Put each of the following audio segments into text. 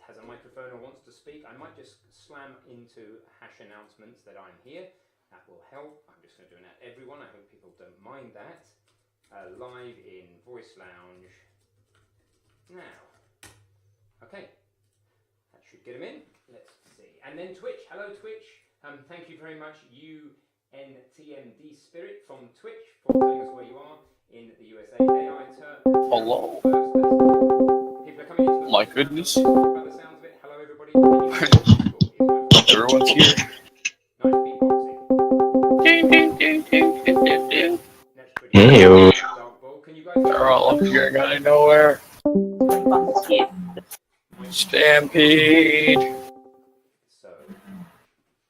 has a microphone or wants to speak, I might just slam into hash announcements that I'm here. That will help. I'm just going to do an everyone. I hope people don't mind that. Live in Voice Lounge now. Okay, that should get them in. Let's see. And then Twitch. Hello, Twitch. Thank you very much, UNTMD Spirit from Twitch, for telling us where you are in the USA. AI Hello. People are coming into the My goodness. By the sounds of it. Hello, everybody. Everyone's here. Nice beatboxing. Hey-o. Can you guys They're all up here, got out of nowhere. Stampede. So,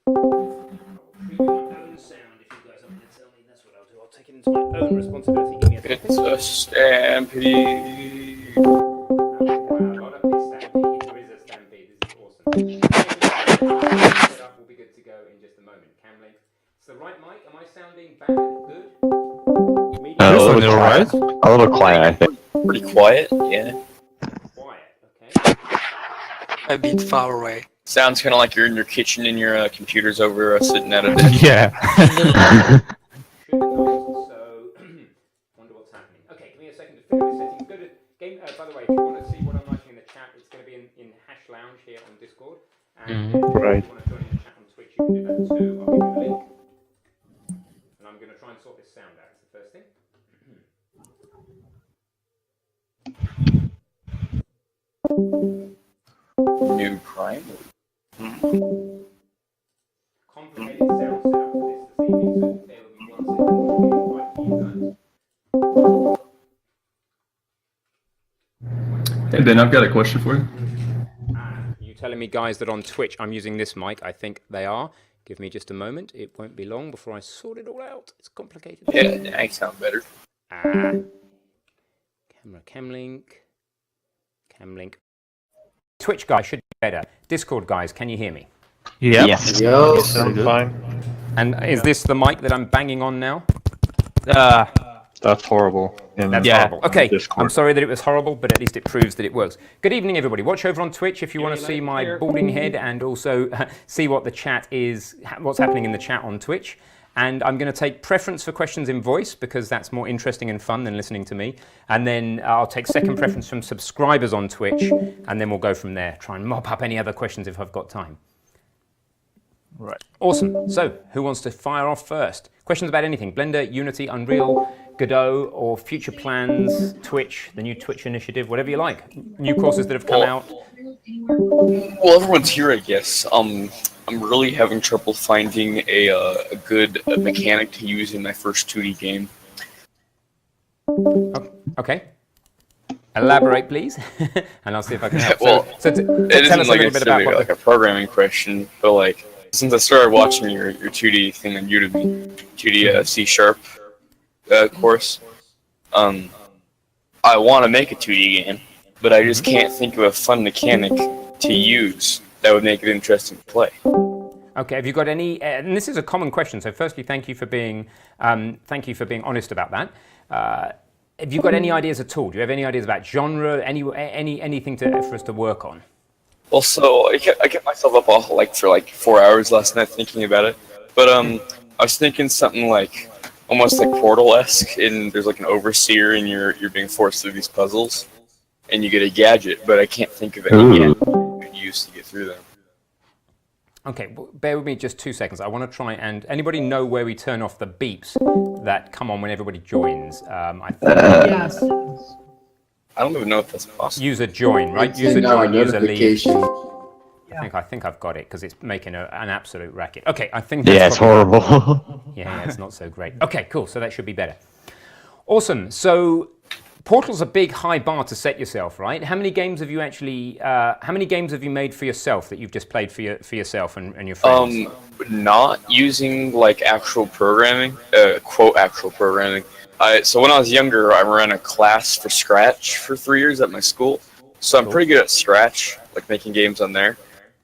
I will preview my own sound if you guys aren't going to tell me. That's what I'll do. I'll take it into my own responsibility. Give me a It's a stampede. Wow, not a big stampede. There is a stampede. This is awesome. Setup will be good to go in just a moment. Camlink. It's the right mic. Am I sounding bad? Good? A little quiet. A little quiet, I think. Pretty quiet, yeah. Quiet, okay. A bit far away. Sounds kind of like you're in your kitchen and your computer's over sitting at a desk. Yeah. Should not, so wonder what's happening. Okay, give me a second to figure this settings. Go to game. By the way, if you want to see what I'm writing in the chat, it's going to be in Hash Lounge here on Discord. And Right. if you want to join in the chat on Twitch, you can do that too. I'll give you the link. And I'm going to try and sort this sound out. It's the first thing. New crime. Complicated sound setup for this evening, so bear with me 1 second while we invite you guys. Hey Ben, I've got a question for you. You telling me, guys, that on Twitch I'm using this mic? I think they are. Give me just a moment. It won't be long before I sort it all out. It's complicated. Yeah, I sound better. Camera, Camlink. Twitch guys should be better. Discord guys, can you hear me? Yep. Yes. Sounds fine. And is this the mic that I'm banging on now? That's horrible. That's horrible. Okay, I'm sorry that it was horrible, but at least it proves that it works. Good evening, everybody. Watch over on Twitch if you want to see my balding head and also see what the chat is, what's happening in the chat on Twitch. And I'm going to take preference for questions in voice because that's more interesting and fun than listening to me. And then I'll take second preference from subscribers on Twitch, and then we'll go from there. Try and mop up any other questions if I've got time. Right. Awesome. So, who wants to fire off first? Questions about anything? Blender, Unity, Unreal, Godot, or future plans, Twitch, the new Twitch initiative, whatever you like. New courses that have come out. Well, everyone's here, I guess. I'm really having trouble finding a good mechanic to use in my first 2D game. Okay. Elaborate, please, and I'll see if I can help. Well, so it tell isn't us a like little bit about what like a programming question, but like since I started watching your 2D thing on Udemy, 2D C# course, I want to make a 2D game, but I just can't think of a fun mechanic to use that would make it interesting to play. Okay, have you got any? And this is a common question. So, firstly, thank you for being honest about that. Have you got any ideas at all? Do you have any ideas about genre? Anything for us to work on? Well, so I kept myself up all for 4 hours last night thinking about it. But I was thinking something like almost like Portal-esque, and there's like an overseer, and you're being forced through these puzzles, and you get a gadget, but I can't think of any gadget you could use to get through them. Okay, well, bear with me just 2 seconds. I want to try and... Anybody know where we turn off the beeps that come on when everybody joins? I think Yes. I don't even know if that's possible. user join, right? It's User in join, user leave. notification. I think I've got it because it's making an absolute racket. Okay, I think that's Yeah, it's probably- horrible. Yeah, it's not so great. Okay, cool. So that should be better. Awesome. So Portal's a big high bar to set yourself, right? How many games have you actually? How many games have you made for yourself that you've just played for yourself and your friends? Not using like actual programming, quote actual programming. So when I was younger, I ran a class for Scratch for 3 years at my school. So I'm pretty good at Scratch, like making games on there.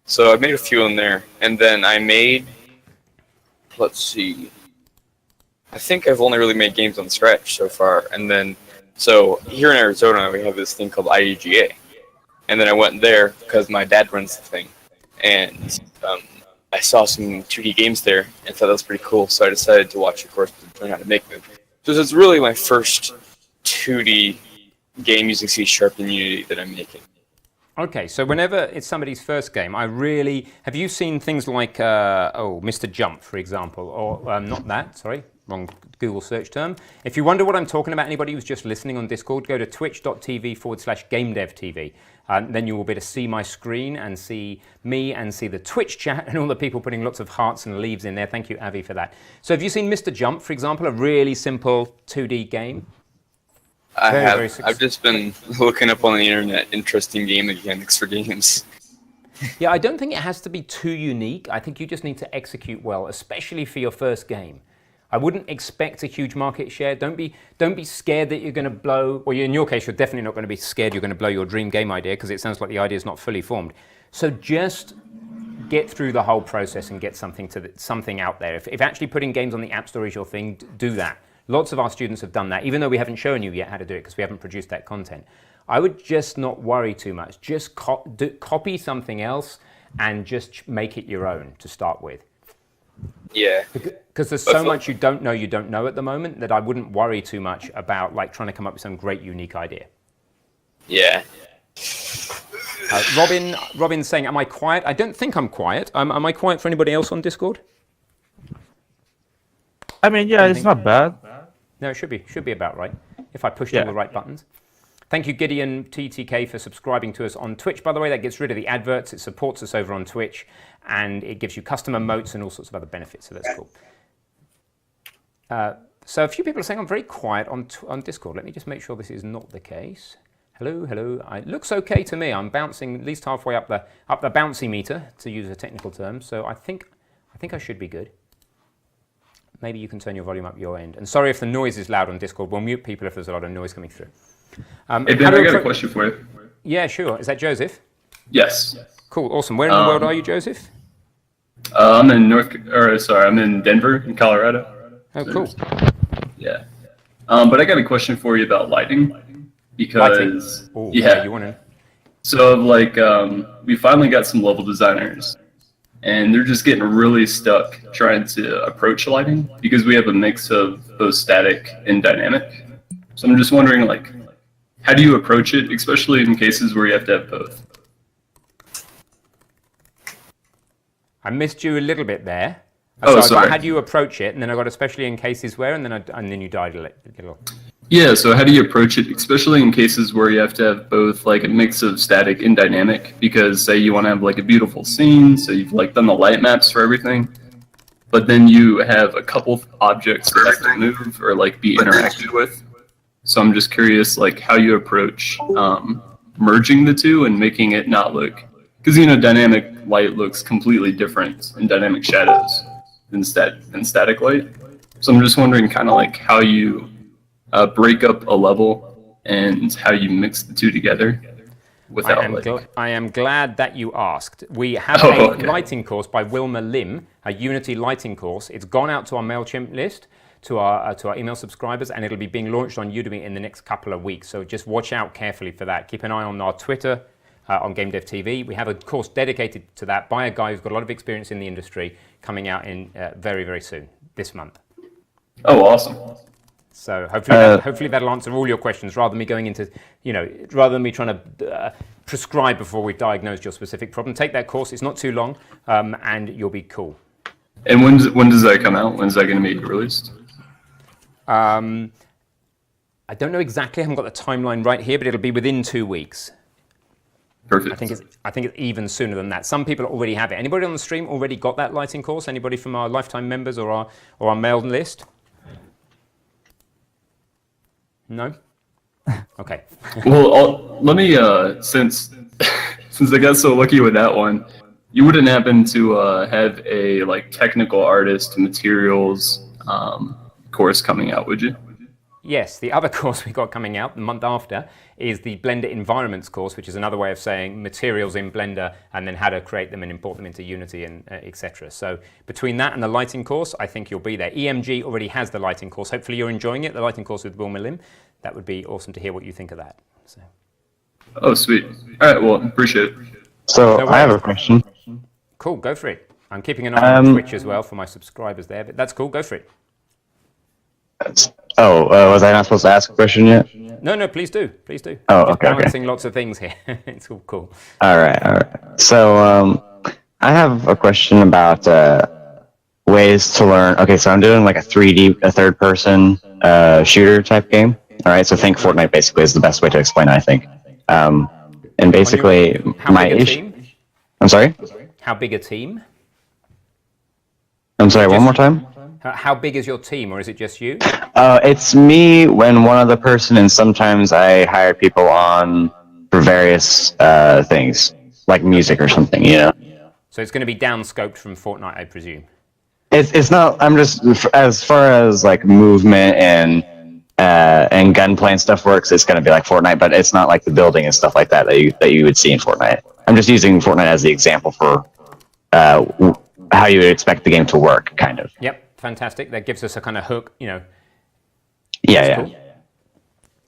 So I made a few in there, and then I made. Let's see. I think I've only really made games on Scratch so far, and then. So here in Arizona, we have this thing called IDGA, and then I went there because my dad runs the thing, and I saw some 2D games there and thought that was pretty cool, so I decided to watch a course to learn how to make them. So it's really my first 2D game using C# and Unity that I'm making. Okay, so whenever it's somebody's first game, have you seen things like, Mr. Jump, for example, or not that, sorry, wrong Google search term. If you wonder what I'm talking about, anybody who's just listening on Discord, go to twitch.tv/GameDev.tv. Then you will be able to see my screen and see me and see the Twitch chat and all the people putting lots of hearts and leaves in there. Thank you, Avi, for that. So have you seen Mr. Jump, for example, a really simple 2D game? I have. I've just been looking up on the internet interesting game mechanics for games. Yeah, I don't think it has to be too unique. I think you just need to execute well, especially for your first game. I wouldn't expect a huge market share. Don't be scared that you're going to blow, well, in your case, you're definitely not going to be scared you're going to blow your dream game idea because it sounds like the idea is not fully formed. So just get through the whole process and get something out there. If actually putting games on the App Store is your thing, do that. Lots of our students have done that, even though we haven't shown you yet how to do it because we haven't produced that content. I would just not worry too much. Just copy something else and just make it your own to start with. Yeah. Because there's so much you don't know at the moment that I wouldn't worry too much about like trying to come up with some great unique idea. Yeah. Robin's saying, am I quiet? I don't think I'm quiet. Am I quiet for anybody else on Discord? I mean, yeah, it's not bad. No, it should be about right if I pushed all the right buttons. Thank you, Gideon TTK, for subscribing to us on Twitch. By the way, that gets rid of the adverts. It supports us over on Twitch, and it gives you custom emotes and all sorts of other benefits, so that's cool. So a few people are saying I'm very quiet on Discord. Let me just make sure this is not the case. Hello, hello. It looks okay to me. I'm bouncing at least halfway up the bouncy meter, to use a technical term. So I think I should be good. Maybe you can turn your volume up your end. And sorry if the noise is loud on Discord. We'll mute people if there's a lot of noise coming through. Hey Ben, I got a question for you. Yeah, sure. Is that Joseph? Yes. Cool, awesome. Where in the world are you, Joseph? I'm in I'm in Denver, in Colorado. Oh, cool. Yeah. But I got a question for you about lighting, because Ooh, yeah, you want to? So we finally got some level designers, and they're just getting really stuck trying to approach lighting because we have a mix of both static and dynamic. So I'm just wondering, how do you approach it, especially in cases where you have to have both? I missed you a little bit there. Oh, so sorry. How do you approach it? And then I got especially in cases where, and then you died a little. Yeah, so how do you approach it, especially in cases where you have to have both a mix of static and dynamic? Because say you want to have a beautiful scene, so you've done the light maps for everything, but then you have a couple objects that have to move or be interacted with. So I'm just curious how you approach merging the two and making it not look, because dynamic light looks completely different in dynamic shadows than static light. So I'm just wondering how you break up a level and how you mix the two together without I am glad that you asked. We have a lighting course by Wilma Lim, a Unity lighting course. It's gone out to our MailChimp list, to our email subscribers, and it'll be being launched on Udemy in the next couple of weeks. So just watch out carefully for that. Keep an eye on our Twitter, on GameDev.tv. We have a course dedicated to that by a guy who's got a lot of experience in the industry, coming out in very, very soon, this month. Oh, awesome. So hopefully that'll answer all your questions, rather than me going into, rather than me trying to prescribe before we've diagnosed your specific problem. Take that course. It's not too long, and you'll be cool. And when does that come out? When's that going to be released? I don't know exactly. I haven't got the timeline right here, but it'll be within 2 weeks. Perfect. I think it's even sooner than that. Some people already have it. Anybody on the stream already got that lighting course? Anybody from our lifetime members or our mail list? No? Okay. Well, let me, since I got so lucky with that one, you wouldn't happen to have a technical artist materials course coming out, would you? Yes, the other course we got coming out the month after is the Blender Environments course, which is another way of saying materials in Blender and then how to create them and import them into Unity and etc. So between that and the lighting course, I think you'll be there. EMG already has the lighting course. Hopefully you're enjoying it, the lighting course with Wilma Lim. That would be awesome to hear what you think of that. So. Oh, sweet. All right, well, appreciate it. So No I have worries. a question. Cool, go for it. I'm keeping an eye on Twitch as well for my subscribers there, but that's cool. Go for it. Was I not supposed to ask a question yet? No, please do. Please do. Oh, I'm just okay, okay. balancing lots of things here. It's all cool. All right. So I have a question about ways to learn. Okay, so I'm doing like a third-person shooter type game. All right, so think Fortnite basically is the best way to explain it, I think. And basically, How my big a issue. team? I'm sorry. How big a team? I'm sorry. One more time. How big is your team, or is it just you? It's me when one other person, and sometimes I hire people on for various things, like music or something, you know. So it's going to be downscoped from Fortnite, I presume. It's not. I'm just as far as like movement and gunplay and stuff works. It's going to be like Fortnite, but it's not like the building and stuff like that that you would see in Fortnite. I'm just using Fortnite as the example for how you would expect the game to work, kind of. Yep, fantastic. That gives us a kind of hook, you know. Yeah. Cool.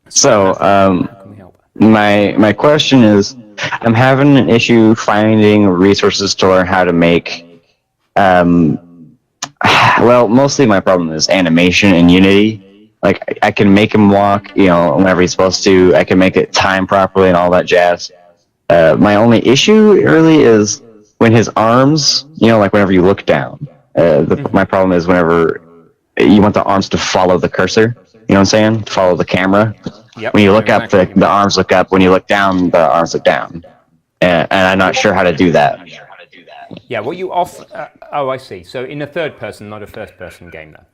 So How can we help? my question is, I'm having an issue finding resources to learn how to make. Well, mostly my problem is animation in Unity. Like I can make him walk, you know, whenever he's supposed to. I can make it time properly and all that jazz. My only issue really is when his arms, you know, like whenever you look down. My problem is whenever you want the arms to follow the cursor. You know what I'm saying? To follow the camera. Yep, When you look up, exactly. the arms look up. When you look down, the arms look down. And I'm not sure how to do that. Yeah, what you off? Oh, I see. So in a third person, not a first person game, though.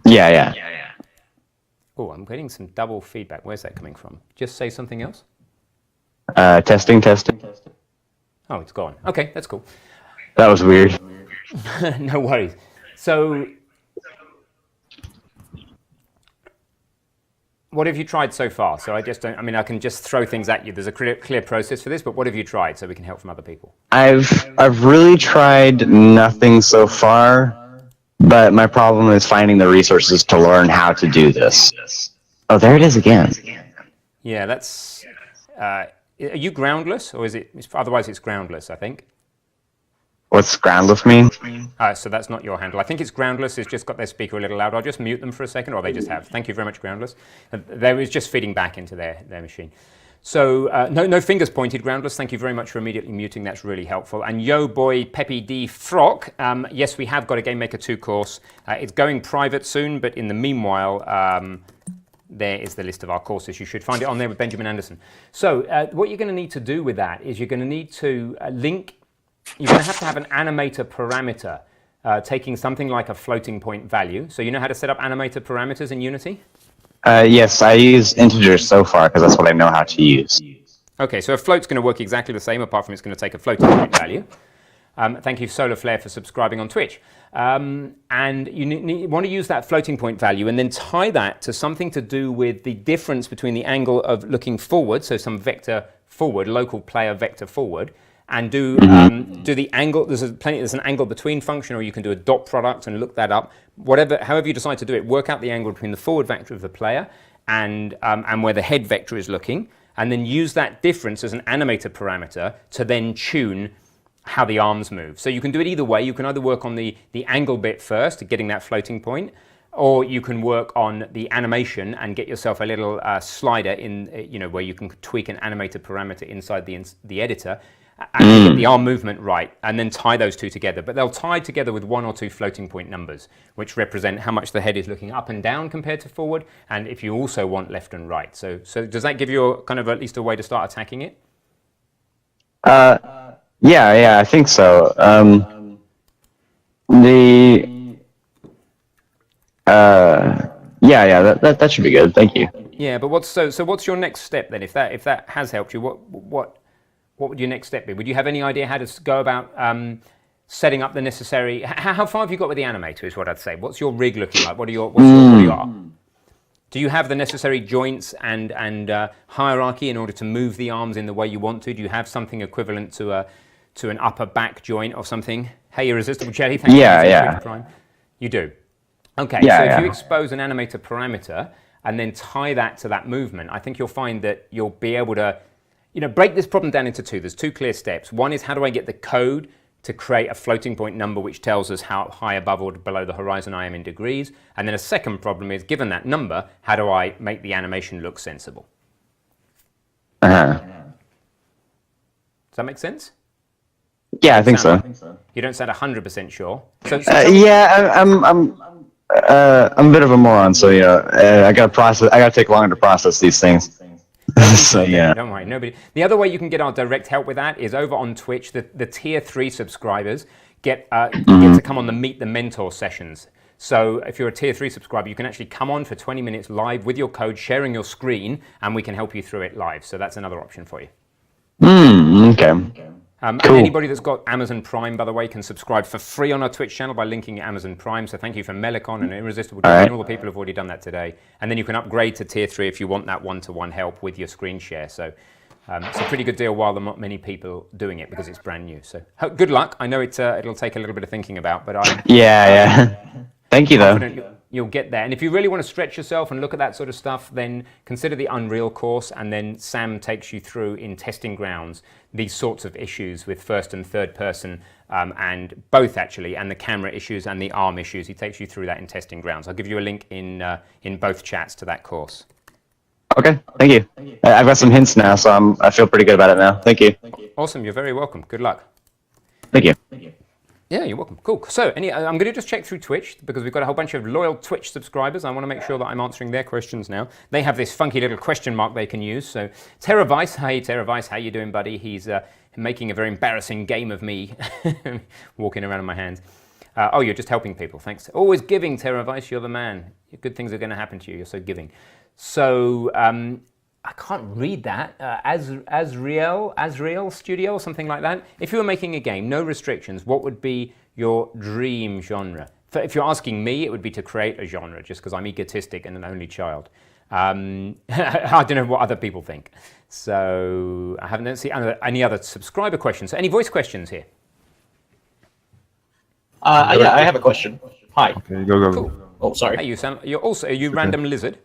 Yeah. Oh, I'm getting some double feedback. Where's that coming from? Just say something else. Testing. Oh, it's gone. Okay, that's cool. That was weird. No worries. So, what have you tried so far? So I just don't. I mean, I can just throw things at you. There's a clear process for this, but what have you tried so we can help from other people? I've really tried nothing so far, but my problem is finding the resources to learn how to do this. Oh, there it is again. Yeah, that's. Are you groundless, or is it? Otherwise, it's groundless, I think. What's groundless mean? So that's not your handle. I think it's groundless. It's just got their speaker a little loud. I'll just mute them for a second, or they just have. Thank you very much, groundless. There is just feeding back into their machine. So no fingers pointed, groundless. Thank you very much for immediately muting. That's really helpful. And yo boy Peppy D Frock. Yes, we have got a Game Maker 2 course. It's going private soon, but in the meanwhile, there is the list of our courses. You should find it on there with Benjamin Anderson. So what you're going to need to do with that is you're going to need to link. You're going to have an animator parameter taking something like a floating point value. So you know how to set up animator parameters in Unity? Yes, I use integers so far because that's what I know how to use. Okay, so a float's going to work exactly the same, apart from it's going to take a floating point value. Thank you, Solar Flare, for subscribing on Twitch. And you want to use that floating point value and then tie that to something to do with the difference between the angle of looking forward, so some vector forward, local player vector forward, and do the angle. There's an angle between function, or you can do a dot product and look that up. However you decide to do it, work out the angle between the forward vector of the player and where the head vector is looking, and then use that difference as an animator parameter to then tune how the arms move. So you can do it either way. You can either work on the angle bit first, getting that floating point, or you can work on the animation and get yourself a little slider in, where you can tweak an animator parameter inside the editor and get the arm movement right, and then tie those two together. But they'll tie together with one or two floating point numbers, which represent how much the head is looking up and down compared to forward, and if you also want left and right. So does that give you at least a way to start attacking it? Yeah, I think so. That should be good. Thank you. Yeah, but what's your next step then? If that has helped you, what would your next step be? Would you have any idea how to go about setting up the necessary? How far have you got with the animator? Is what I'd say. What's your rig looking like? What are your do you have the necessary joints and hierarchy in order to move the arms in the way you want to? Do you have something equivalent to an upper back joint or something? Hey, Irresistible Jelly, thank you for Prime. You do. Okay, if you expose an animator parameter and then tie that to that movement, I think you'll find that you'll be able to break this problem down into two. There's two clear steps. One is how do I get the code to create a floating point number which tells us how high above or below the horizon I am in degrees. And then a second problem is, given that number, how do I make the animation look sensible? Uh-huh. Does that make sense? Yeah, I think so. You don't sound 100% sure. So yeah, I'm a bit of a moron, so I gotta take longer to process these things. So yeah. Don't worry, nobody. The other way you can get our direct help with that is over on Twitch. The tier 3 subscribers get to come on the Meet the Mentor sessions. So if you're a tier 3 subscriber, you can actually come on for 20 minutes live with your code, sharing your screen, and we can help you through it live. So that's another option for you. Okay. Cool. And anybody that's got Amazon Prime, by the way, can subscribe for free on our Twitch channel by linking Amazon Prime. So thank you for Melicon and Irresistible Doom, and all the people who've already done that today. And then you can upgrade to tier 3 if you want that one-to-one help with your screen share. So it's a pretty good deal while there are not many people doing it because it's brand new. So good luck. I know it'll take a little bit of thinking about, but yeah. Thank you, though. You'll get there. And if you really want to stretch yourself and look at that sort of stuff, then consider the Unreal course, and then Sam takes you through in testing grounds these sorts of issues with first and third person, and both actually, and the camera issues and the arm issues. He takes you through that in testing grounds. I'll give you a link in both chats to that course. Okay, thank you. I've got some hints now, so I feel pretty good about it now. Thank you. Awesome, you're very welcome. Good luck. Thank you. Yeah, you're welcome. Cool. So I'm going to just check through Twitch because we've got a whole bunch of loyal Twitch subscribers. I want to make sure that I'm answering their questions now. They have this funky little question mark they can use. So Teravice, hey Teravice, how you doing, buddy? He's making a very embarrassing game of me walking around in my hands. Oh, you're just helping people. Thanks. Always giving, Teravice. You're the man. Good things are going to happen to you. You're so giving. So I can't read that. Azrael Studio or something like that. If you were making a game, no restrictions, what would be your dream genre? If you're asking me, it would be to create a genre, just because I'm egotistic and an only child. I don't know what other people think. So I haven't seen any other subscriber questions. So any voice questions here? Yeah, I have a question. Hi. Okay, go. Cool. Oh, sorry. Hey, are you random lizard?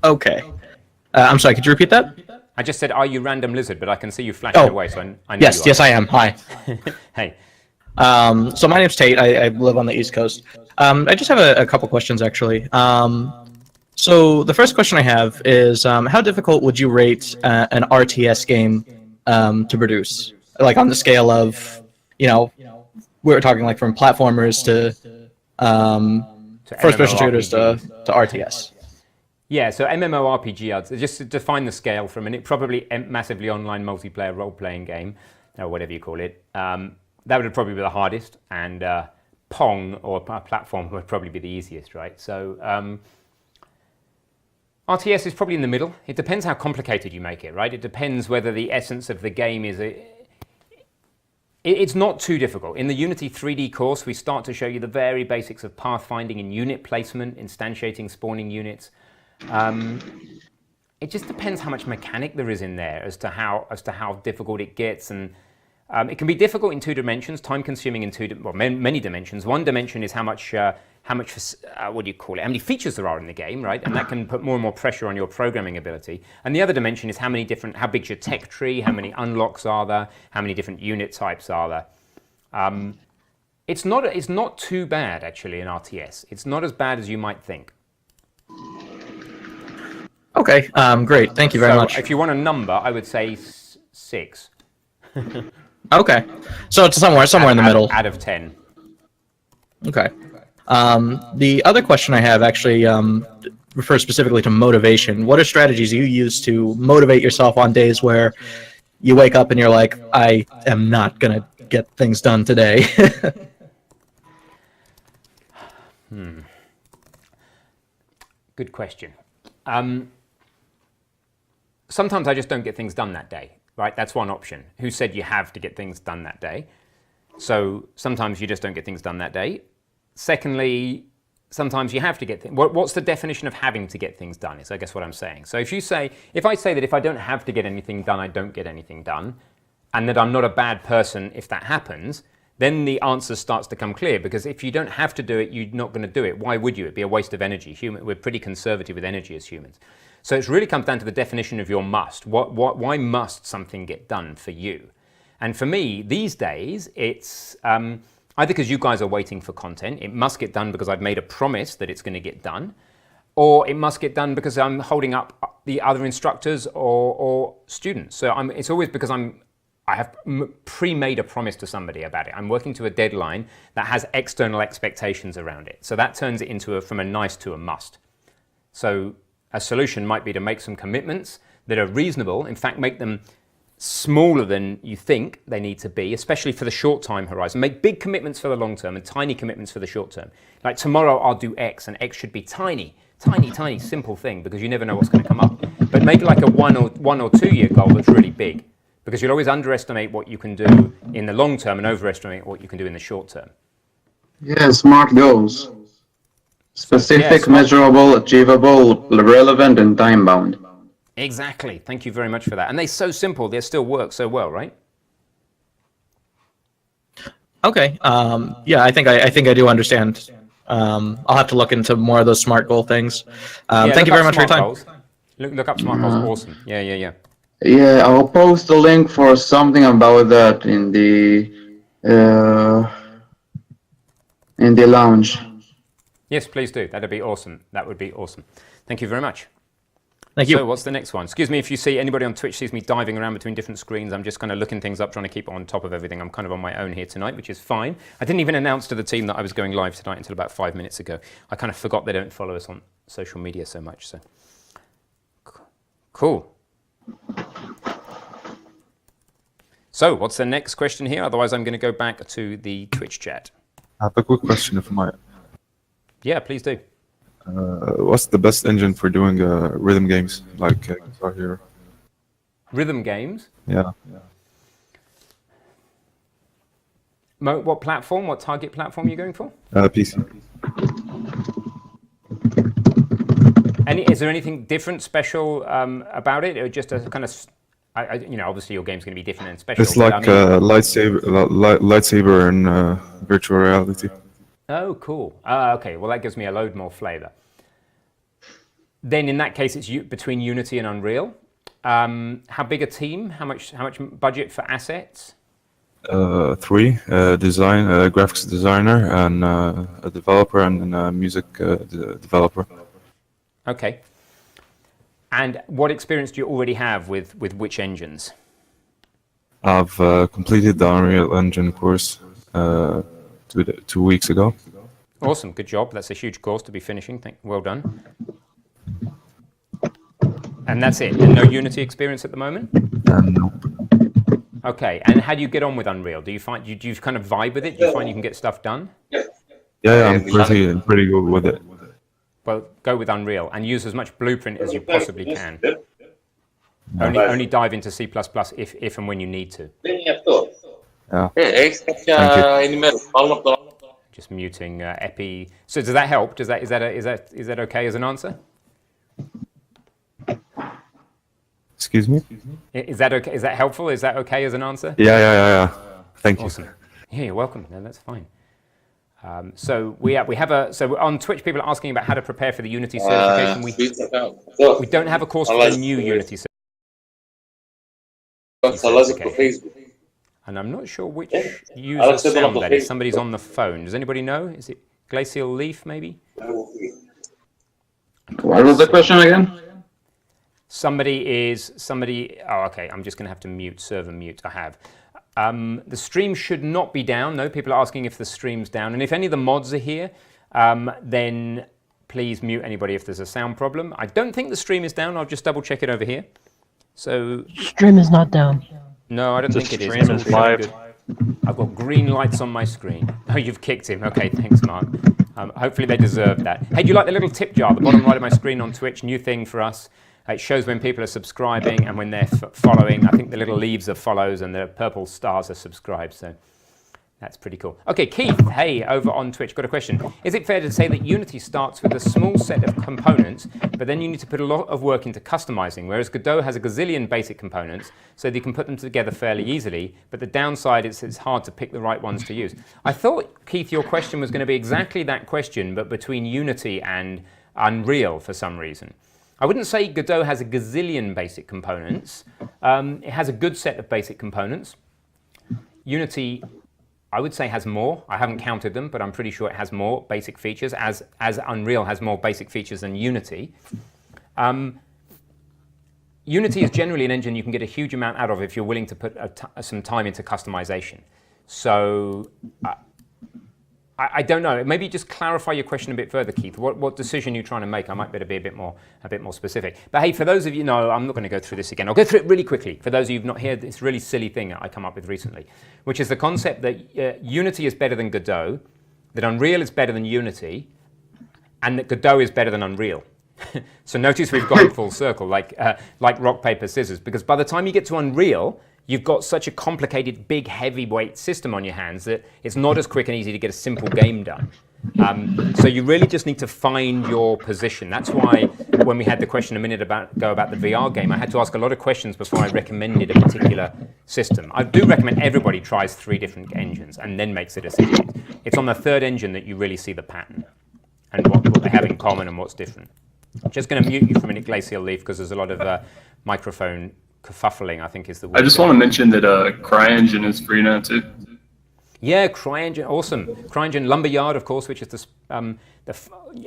Okay. I'm sorry, could you repeat that? I just said, are you random lizard? But I can see you flashing away, so I know you are. Yes, I am. Hi. Hey. So my name's Tate. I live on the East Coast. I just have a couple questions, actually. So the first question I have is, how difficult would you rate an RTS game to produce? Like on the scale of, we're talking like from platformers to first-person shooters to RTS. Yeah, so MMORPG, just to define the scale for a minute, probably a massively online multiplayer role-playing game, or whatever you call it. That would probably be the hardest, and Pong or a platform would probably be the easiest, right? So RTS is probably in the middle. It depends how complicated you make it, right? It depends whether the essence of the game is it's not too difficult. In the Unity 3D course, we start to show you the very basics of pathfinding and unit placement, instantiating, spawning units. It just depends how much mechanic there is in there as to how difficult it gets, and it can be difficult in 2 dimensions, time-consuming in many dimensions. One dimension is how many features there are in the game, right? And that can put more and more pressure on your programming ability. And the other dimension is how big's your tech tree, how many unlocks are there, how many different unit types are there. It's not too bad actually in RTS. It's not as bad as you might think. Okay, great. Thank you very much. If you want a number, I would say 6. Okay, so it's somewhere in the middle. Out of 10. Okay. The other question I have actually refers specifically to motivation. What are strategies you use to motivate yourself on days where you wake up and you're like, I am not going to get things done today? Good question. Sometimes I just don't get things done that day, right? That's one option. Who said you have to get things done that day? So sometimes you just don't get things done that day. Secondly, sometimes you have to get things. What's the definition of having to get things done is, I guess, what I'm saying. So if I say that if I don't have to get anything done, I don't get anything done, and that I'm not a bad person if that happens, then the answer starts to come clear, because if you don't have to do it, you're not going to do it. Why would you? It'd be a waste of energy. We're pretty conservative with energy as humans. So it really comes down to the definition of your must. Why must something get done for you? And for me, these days, it's either because you guys are waiting for content, it must get done because I've made a promise that it's going to get done, or it must get done because I'm holding up the other instructors or students. So it's always because I have pre-made a promise to somebody about it. I'm working to a deadline that has external expectations around it. So that turns it into from a nice to a must. So a solution might be to make some commitments that are reasonable, in fact, make them smaller than you think they need to be, especially for the short time horizon. Make big commitments for the long term and tiny commitments for the short term. Like tomorrow I'll do X, and X should be tiny, simple thing, because you never know what's going to come up. But make like a 1 or 2 year goal that's really big, because you'll always underestimate what you can do in the long term and overestimate what you can do in the short term. Yeah, SMART goals. Specific, Yeah, measurable, achievable, relevant, and time-bound. Exactly. Thank you very much for that. And they're so simple, they still work so well, right? Okay. Yeah, I think I do understand. I'll have to look into more of those SMART goal things. Thank you very much for your time. Goals. Look up SMART goals. Awesome. Yeah. Yeah, I'll post a link for something about that in the lounge. Yes, please do. That'd be awesome. That would be awesome. Thank you very much. Thank you. So what's the next one? Excuse me if you see anybody on Twitch sees me diving around between different screens. I'm just kind of looking things up, trying to keep on top of everything. I'm kind of on my own here tonight, which is fine. I didn't even announce to the team that I was going live tonight until about 5 minutes ago. I kind of forgot they don't follow us on social media so much. So cool. So what's the next question here? Otherwise, I'm going to go back to the Twitch chat. I have a quick question if I might. Yeah, please do. What's the best engine for doing rhythm games like Guitar Hero? Rhythm games? Yeah. What platform? What target platform are you going for? PC. Is there anything different, special about it, or just a kind of, obviously your game's going to be different and special. It's like lightsaber and virtual reality. Oh, cool. Okay, well that gives me a load more flavor. Then in that case, it's between Unity and Unreal. How big a team? How much budget for assets? 3 graphics designer and a developer and a music developer. Okay. And what experience do you already have with which engines? I've completed the Unreal Engine course 2 weeks ago. Awesome, good job. That's a huge course to be finishing. Well done. And that's it. And no Unity experience at the moment? Nope. Okay. And how do you get on with Unreal? Do you kind of vibe with it? Do you find you can get stuff done? Yeah, I'm pretty good with it. Well, go with Unreal and use as much Blueprint as you possibly can. Only dive into C++ if and when you need to. Yeah. Thank you. Just muting Epi. So does that help? Is that okay as an answer? Excuse me? Is that okay? Is that helpful? Is that okay as an answer? Yeah. Thank you. Awesome. Yeah, you're welcome. No, that's fine. So on Twitch, people are asking about how to prepare for the Unity certification. We don't have a course for the new Unity certification. And I'm not sure which user sound that is. Somebody's on the phone. Does anybody know? Is it Glacial Leaf, maybe? What was the question again? Somebody. Oh, okay. I'm just going to have to server mute. I have. The stream should not be down. No, people are asking if the stream's down. And if any of the mods are here, then please mute anybody if there's a sound problem. I don't think the stream is down. I'll just double check it over here. So stream is not down. No, I don't think it is. Stream is live. I've got green lights on my screen. Oh, you've kicked him. Okay, thanks, Mark. Hopefully they deserve that. Hey, do you like the little tip jar at the bottom right of my screen on Twitch? New thing for us. It shows when people are subscribing and when they're following. I think the little leaves are follows and the purple stars are subscribed. So that's pretty cool. Okay, Keith, hey, over on Twitch, got a question. Is it fair to say that Unity starts with a small set of components, but then you need to put a lot of work into customizing, whereas Godot has a gazillion basic components, so that you can put them together fairly easily, but the downside is it's hard to pick the right ones to use. I thought, Keith, your question was going to be exactly that question, but between Unity and Unreal for some reason. I wouldn't say Godot has a gazillion basic components. It has a good set of basic components. Unity, I would say, has more. I haven't counted them, but I'm pretty sure it has more basic features, as Unreal has more basic features than Unity. Unity is generally an engine you can get a huge amount out of if you're willing to put some time into customization. So I don't know. Maybe just clarify your question a bit further, Keith. What decision are you trying to make? I might better be a bit more specific. But hey, for those of you, no, I'm not going to go through this again. I'll go through it really quickly. For those of you who've not heard this really silly thing that I come up with recently, which is the concept that Unity is better than Godot, that Unreal is better than Unity, and that Godot is better than Unreal. So notice we've gone full circle, like rock, paper, scissors, because by the time you get to Unreal, you've got such a complicated, big, heavyweight system on your hands that it's not as quick and easy to get a simple game done. So you really just need to find your position. That's why when we had the question a minute ago about the VR game, I had to ask a lot of questions before I recommended a particular system. I do recommend everybody tries 3 different engines and then makes a decision. It's on the 3rd engine that you really see the pattern and what they have in common and what's different. Just going to mute you for a minute, Glacial Leaf, because there's a lot of microphone kerfuffling, I think is the word. I just want to mention that CryEngine is free now too. Yeah, CryEngine, awesome. CryEngine Lumberyard, of course, which is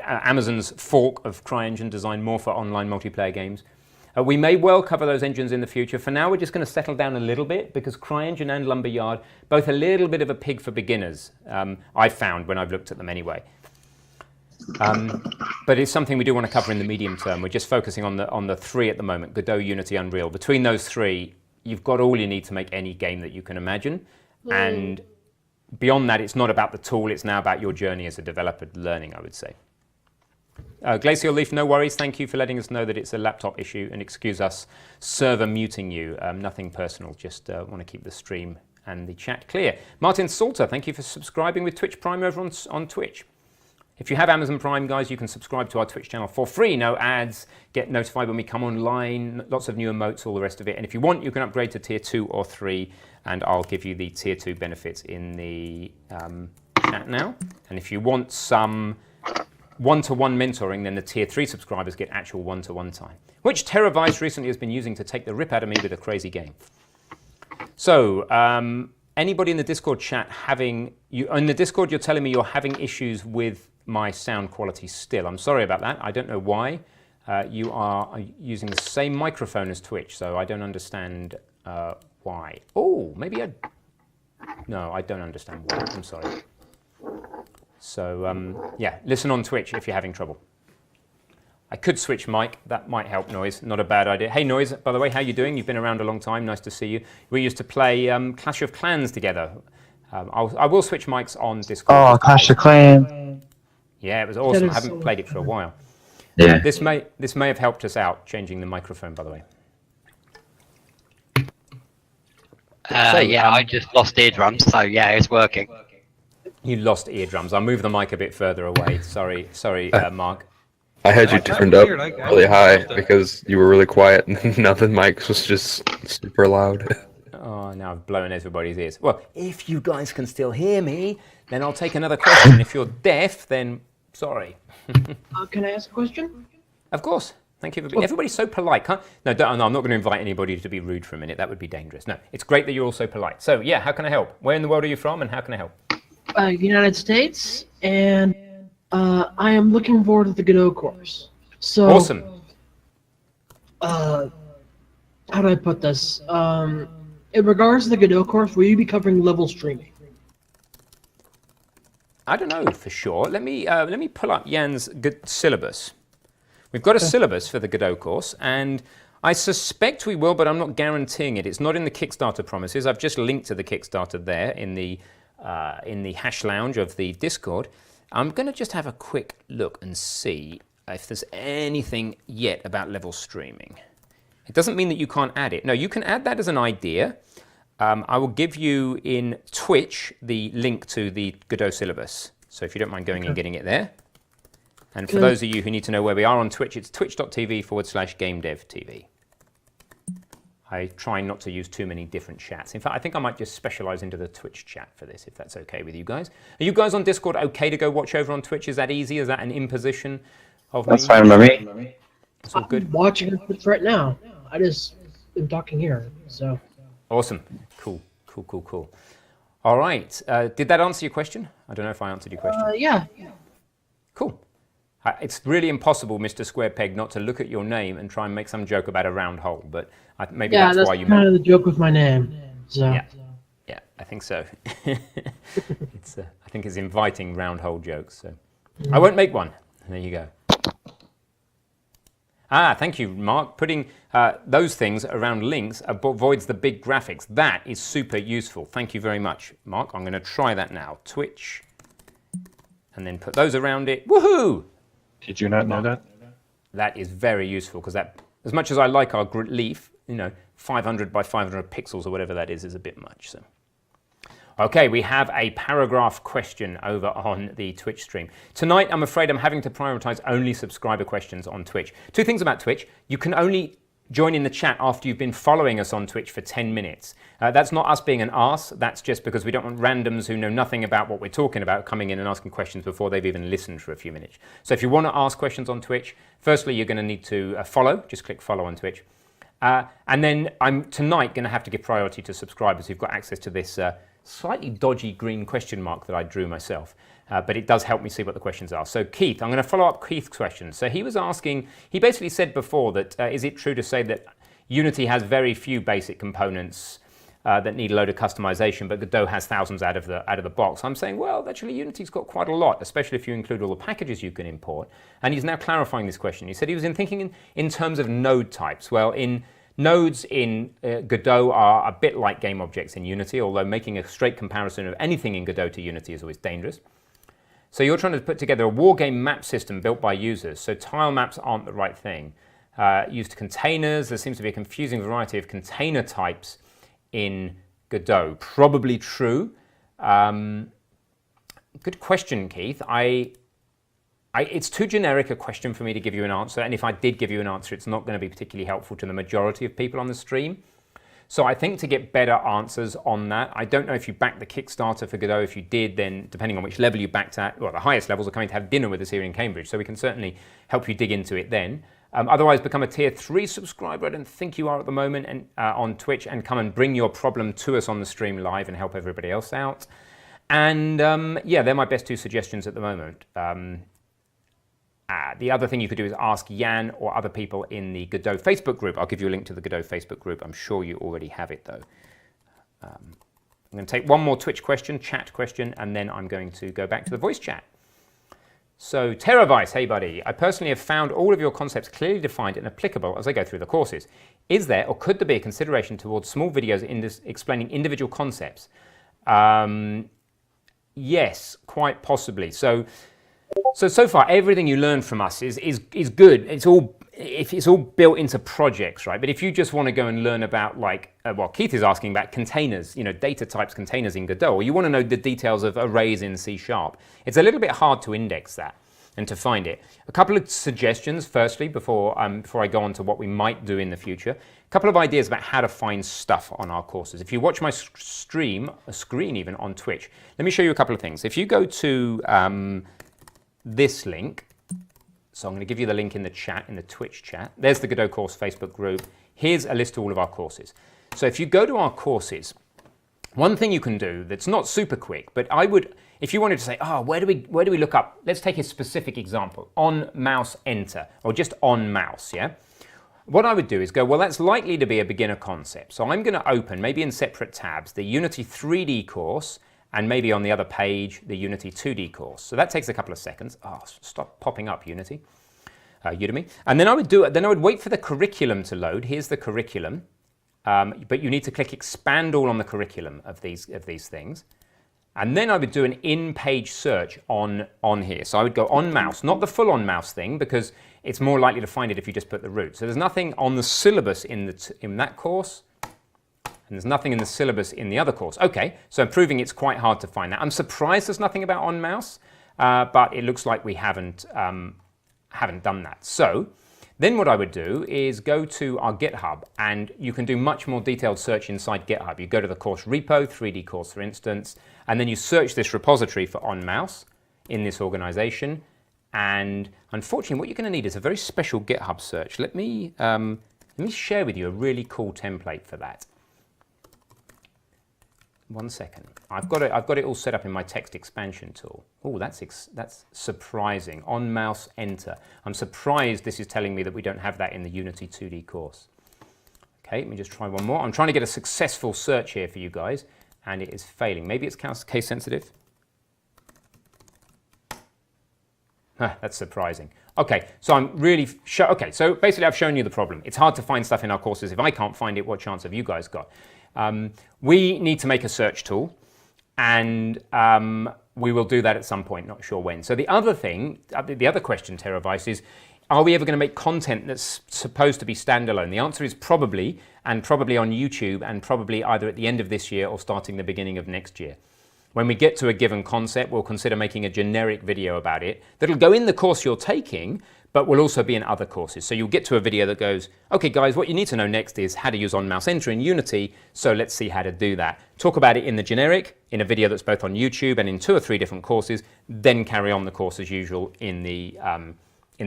Amazon's fork of CryEngine, designed more for online multiplayer games. We may well cover those engines in the future. For now, we're just going to settle down a little bit because CryEngine and Lumberyard, both a little bit of a pig for beginners, I've found when I've looked at them anyway. But it's something we do want to cover in the medium term. We're just focusing on the 3 at the moment, Godot, Unity, Unreal. Between those 3, you've got all you need to make any game that you can imagine. And beyond that, it's not about the tool, it's now about your journey as a developer learning, I would say. Glacial Leaf, no worries. Thank you for letting us know that it's a laptop issue, and excuse us server muting you. Nothing personal, just want to keep the stream and the chat clear. Martin Salter, thank you for subscribing with Twitch Prime over on Twitch. If you have Amazon Prime, guys, you can subscribe to our Twitch channel for free, no ads, get notified when we come online, lots of new emotes, all the rest of it. And if you want, you can upgrade to tier 2 or 3, and I'll give you the tier 2 benefits in the chat now. And if you want some one-to-one mentoring, then the tier 3 subscribers get actual one-to-one time, which TerraVice recently has been using to take the rip out of me with a crazy game. So, anybody in the Discord chat in the Discord, you're telling me you're having issues with my sound quality still. I'm sorry about that. I don't know why. You are using the same microphone as Twitch, so I don't understand why. Oh, maybe no, I don't understand why. I'm sorry. So, yeah, listen on Twitch if you're having trouble. I could switch mic. That might help, Noise. Not a bad idea. Hey, Noise, by the way, how you doing? You've been around a long time. Nice to see you. We used to play Clash of Clans together. I will switch mics on Discord. Oh, Clash of Clans. Yeah, it was awesome. I haven't played it for a while. Yeah. This may have helped us out, changing the microphone, by the way. Yeah, I just lost eardrums, so yeah, it's working. You lost eardrums. I'll move the mic a bit further away. Sorry, Mark. I had you turned up really high because you were really quiet, and now the mic was just super loud. Oh, now I've blown everybody's ears. Well, if you guys can still hear me, then I'll take another question. If you're deaf, then sorry. Can I ask a question? Of course. Thank you for being... Everybody's so polite. No, I'm not going to invite anybody to be rude for a minute. That would be dangerous. No, it's great that you're all so polite. So, yeah, how can I help? Where in the world are you from, and how can I help? United States, and I am looking forward to the Godot course. So, awesome. How do I put this? In regards to the Godot course, will you be covering level streaming? I don't know for sure. Let me pull up Jan's syllabus. We've got a syllabus for the Godot course, and I suspect we will, but I'm not guaranteeing it. It's not in the Kickstarter promises. I've just linked to the Kickstarter there in the hash lounge of the Discord. I'm going to just have a quick look and see if there's anything yet about level streaming. It doesn't mean that you can't add it. No, you can add that as an idea. I will give you in Twitch the link to the Godot syllabus. So if you don't mind going and getting it there. And for those of you who need to know where we are on Twitch, it's twitch.tv/GameDev.tv. I try not to use too many different chats. In fact, I think I might just specialize into the Twitch chat for this, if that's okay with you guys. Are you guys on Discord okay to go watch over on Twitch? Is that easy? Is that an imposition of me? That's fine by me. It's all good. I'm watching it right now. I just am talking here, so. Awesome. Cool. All right. Did that answer your question? I don't know if I answered your question. Yeah. Cool. It's really impossible, Mr. Square Peg, not to look at your name and try and make some joke about a round hole, but maybe that's why you. Yeah, that's kind of the joke with my name. So. Yeah, I think so. I think it's inviting round hole jokes. So I won't make one. There you go. Thank you, Mark. Putting those things around links avoids the big graphics. That is super useful. Thank you very much, Mark. I'm going to try that now. Twitch. And then put those around it. Woohoo! Did you not know that? That is very useful because that, as much as I like our leaf, 500 by 500 pixels or whatever that is a bit much. So, okay, we have a paragraph question over on the Twitch stream. Tonight, I'm afraid I'm having to prioritize only subscriber questions on Twitch. Two things about Twitch. You can only join in the chat after you've been following us on Twitch for 10 minutes. That's not us being an arse. That's just because we don't want randoms who know nothing about what we're talking about coming in and asking questions before they've even listened for a few minutes. So if you want to ask questions on Twitch, firstly, you're going to need to follow. Just click follow on Twitch. And then I'm tonight going to have to give priority to subscribers who've got access to this slightly dodgy green question mark that I drew myself. But it does help me see what the questions are. So Keith, I'm going to follow up Keith's question. So he was asking, he basically said before that, is it true to say that Unity has very few basic components that need a load of customization, but Godot has thousands out of the box? I'm saying, well, actually Unity's got quite a lot, especially if you include all the packages you can import. And he's now clarifying this question. He said he was thinking in terms of node types. Well, nodes in Godot are a bit like game objects in Unity, although making a straight comparison of anything in Godot to Unity is always dangerous. So you're trying to put together a wargame map system built by users, so tile maps aren't the right thing. Used containers, there seems to be a confusing variety of container types in Godot. Probably true. Good question, Keith. It's too generic a question for me to give you an answer, and if I did give you an answer, it's not going to be particularly helpful to the majority of people on the stream. So I think to get better answers on that, I don't know if you backed the Kickstarter for Godot. If you did, then depending on which level you backed at, well, the highest levels are coming to have dinner with us here in Cambridge, so we can certainly help you dig into it then. Otherwise, become a tier 3 subscriber. I don't think you are at the moment, and on Twitch, and come and bring your problem to us on the stream live and help everybody else out. And yeah, they're my best two suggestions at the moment. The other thing you could do is ask Jan or other people in the Godot Facebook group. I'll give you a link to the Godot Facebook group. I'm sure you already have it, though. I'm going to take one more Twitch question, chat question, and then I'm going to go back to the voice chat. So, Teravice, hey buddy. I personally have found all of your concepts clearly defined and applicable as I go through the courses. Is there, or could there be, a consideration towards small videos explaining individual concepts? Yes, quite possibly. So far, everything you learn from us is good. It's all built into projects, right? But if you just want to go and learn about, like, well, Keith is asking about containers, data types containers in Godot, or you want to know the details of arrays in C#, it's a little bit hard to index that and to find it. A couple of suggestions, firstly, before I go on to what we might do in the future. A couple of ideas about how to find stuff on our courses. If you watch my screen even on Twitch, let me show you a couple of things. If you go to this link, so I'm going to give you the link in the chat, in the Twitch chat. There's the Godot course Facebook group. Here's a list of all of our courses. So if you go to our courses, one thing you can do that's not super quick, but I would, if you wanted to say, where do we look up? Let's take a specific example, on mouse enter, or just on mouse, yeah? What I would do is go, well, that's likely to be a beginner concept. So I'm going to open, maybe in separate tabs, the Unity 3D course, and maybe on the other page, the Unity 2D course. So that takes a couple of seconds. Stop popping up, Unity. Udemy. And then I would wait for the curriculum to load. Here's the curriculum. But you need to click expand all on the curriculum of these things. And then I would do an in-page search on here. So I would go on mouse, not the full on mouse thing, because it's more likely to find it if you just put the root. So there's nothing on the syllabus in that course. And there's nothing in the syllabus in the other course. Okay, so I'm proving it's quite hard to find that. I'm surprised there's nothing about on mouse, but it looks like we haven't done that. So then what I would do is go to our GitHub, and you can do much more detailed search inside GitHub. You go to the course repo, 3D course for instance, and then you search this repository for on mouse in this organization, And unfortunately, what you're going to need is a very special GitHub search. Let me share with you a really cool template for that. 1 second. I've got it all set up in my text expansion tool. Oh, that's surprising. On mouse enter. I'm surprised this is telling me that we don't have that in the Unity 2D course. Okay, let me just try one more. I'm trying to get a successful search here for you guys, and it is failing. Maybe it's case sensitive. That's surprising. Okay, so I'm really okay. So basically, I've shown you the problem. It's hard to find stuff in our courses. If I can't find it, what chance have you guys got? We need to make a search tool, and we will do that at some point. Not sure when. So the other thing, the other question, Teravice, is: are we ever going to make content that's supposed to be standalone? The answer is probably, and probably on YouTube, and probably either at the end of this year or starting the beginning of next year. When we get to a given concept, we'll consider making a generic video about it that'll go in the course you're taking, but will also be in other courses. So you'll get to a video that goes, okay guys, what you need to know next is how to use on mouse enter in Unity, so let's see how to do that. Talk about it in the generic, in a video that's both on YouTube and in 2 or 3 different courses, then carry on the course as usual in the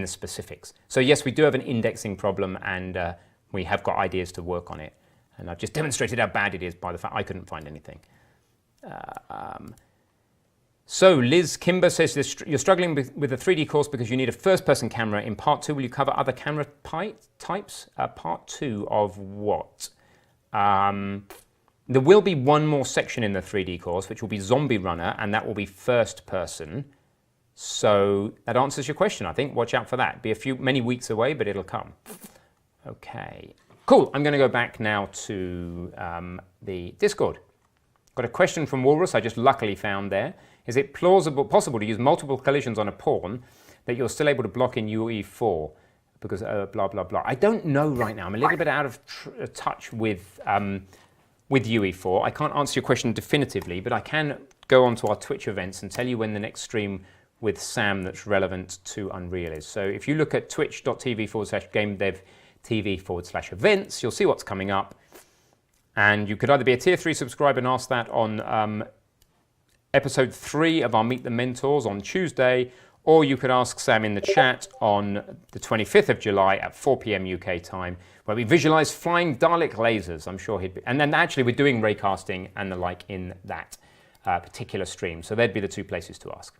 specifics. So yes, we do have an indexing problem, and we have got ideas to work on it. And I've just demonstrated how bad it is by the fact I couldn't find anything. So Liz Kimber says you're struggling with a 3D course because you need a first-person camera. In part 2, will you cover other camera types? Part 2 of what? There will be one more section in the 3D course, which will be Zombie Runner, and that will be first person. So that answers your question, I think. Watch out for that. Be many weeks away, but it'll come. Okay, cool. I'm going to go back now to the Discord. Got a question from Walrus I just luckily found there. Is it possible to use multiple collisions on a pawn that you're still able to block in UE4? Because blah, blah, blah. I don't know right now. I'm a little bit out of touch with UE4. I can't answer your question definitively, but I can go onto our Twitch events and tell you when the next stream with Sam that's relevant to Unreal is. So if you look at twitch.tv/GameDev.tv/events, you'll see what's coming up. And you could either be a tier 3 subscriber and ask that on episode 3 of our Meet the Mentors on Tuesday, or you could ask Sam in the chat on the 25th of July at 4 p.m. UK time, where we visualize flying Dalek lasers. I'm sure he'd be. And then actually we're doing raycasting and the like in that particular stream. So there'd be the 2 places to ask.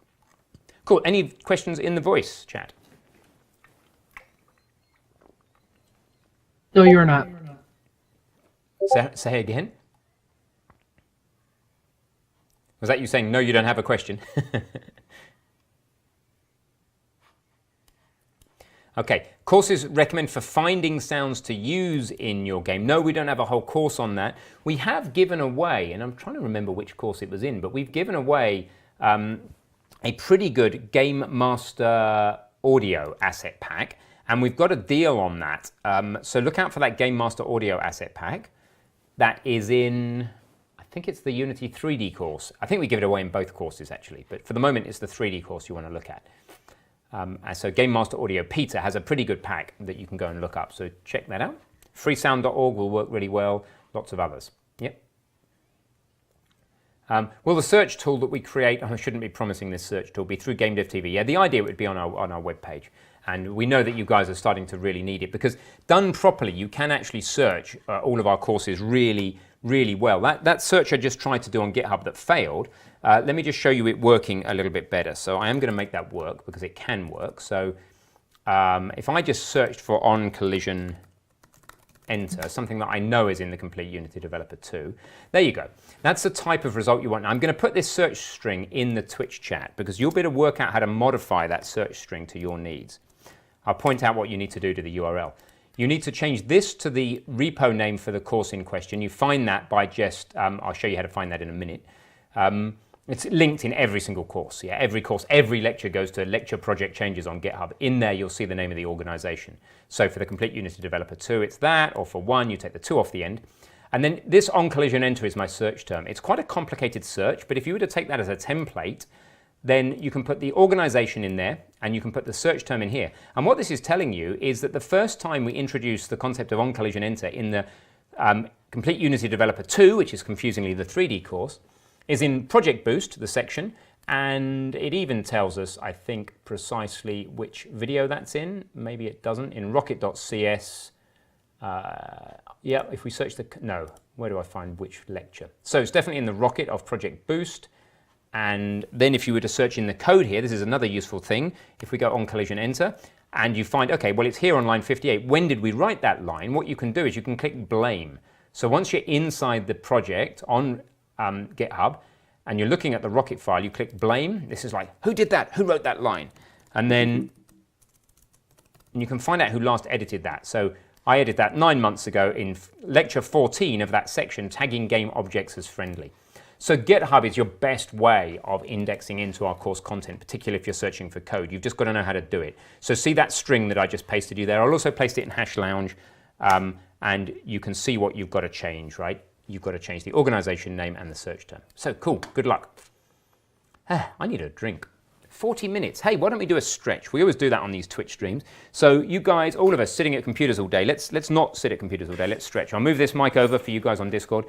Cool. Any questions in the voice chat? No, you're not. Say again. Was that you saying, no, you don't have a question? Okay, courses recommend for finding sounds to use in your game. No, we don't have a whole course on that. We have given away, and I'm trying to remember which course it was in, but we've given away a pretty good Game Master audio asset pack, and we've got a deal on that. So look out for that Game Master audio asset pack. That is in, I think it's the Unity 3D course. I think we give it away in both courses actually, but for the moment it's the 3D course you want to look at. And so Game Master Audio Peter has a pretty good pack that you can go and look up, so check that out. Freesound.org will work really well, lots of others. Yep. Will the search tool that we create, I shouldn't be promising this search tool, be through GameDev.tv? Yeah, the idea would be on our webpage. And we know that you guys are starting to really need it, because done properly, you can actually search all of our courses really, really well. That search I just tried to do on GitHub that failed, let me just show you it working a little bit better. So I am going to make that work because it can work. So if I just searched for on collision enter, something that I know is in the complete Unity Developer 2, there you go. That's the type of result you want. Now, I'm going to put this search string in the Twitch chat because you'll be able to work out how to modify that search string to your needs. I'll point out what you need to do to the URL. You need to change this to the repo name for the course in question. You find that by just, I'll show you how to find that in a minute. It's linked in every single course. Yeah, every course, every lecture goes to lecture project changes on GitHub. In there, you'll see the name of the organization. So for the complete Unity Developer 2, it's that, or for 1, you take the 2 off the end. And then this on collision enter is my search term. It's quite a complicated search, but if you were to take that as a template, then you can put the organization in there and you can put the search term in here. And what this is telling you is that the first time we introduced the concept of on collision enter in the complete Unity Developer 2, which is confusingly the 3D course, is in Project Boost, the section, And it even tells us, I think, precisely which video that's in. Maybe it doesn't. In rocket.cs, yeah, if we search no, where do I find which lecture? So it's definitely in the Rocket of Project Boost. And then if you were to search in the code here, this is another useful thing. If we go on collision enter, and you find, okay, well, it's here on line 58. When did we write that line? What you can do is you can click blame. So once you're inside the project on GitHub, and you're looking at the Rocket file, you click blame. This is like, who did that? Who wrote that line? And then you can find out who last edited that. So I edited that 9 months ago in lecture 14 of that section, tagging game objects as friendly. So GitHub is your best way of indexing into our course content, particularly if you're searching for code. You've just got to know how to do it. So see that string that I just pasted you there? I'll also paste it in Hash Lounge, and you can see what you've got to change, right? You've got to change the organization name and the search term. So cool, good luck. I need a drink. 40 minutes. Hey, why don't we do a stretch? We always do that on these Twitch streams. So you guys, all of us sitting at computers all day, let's not sit at computers all day, let's stretch. I'll move this mic over for you guys on Discord.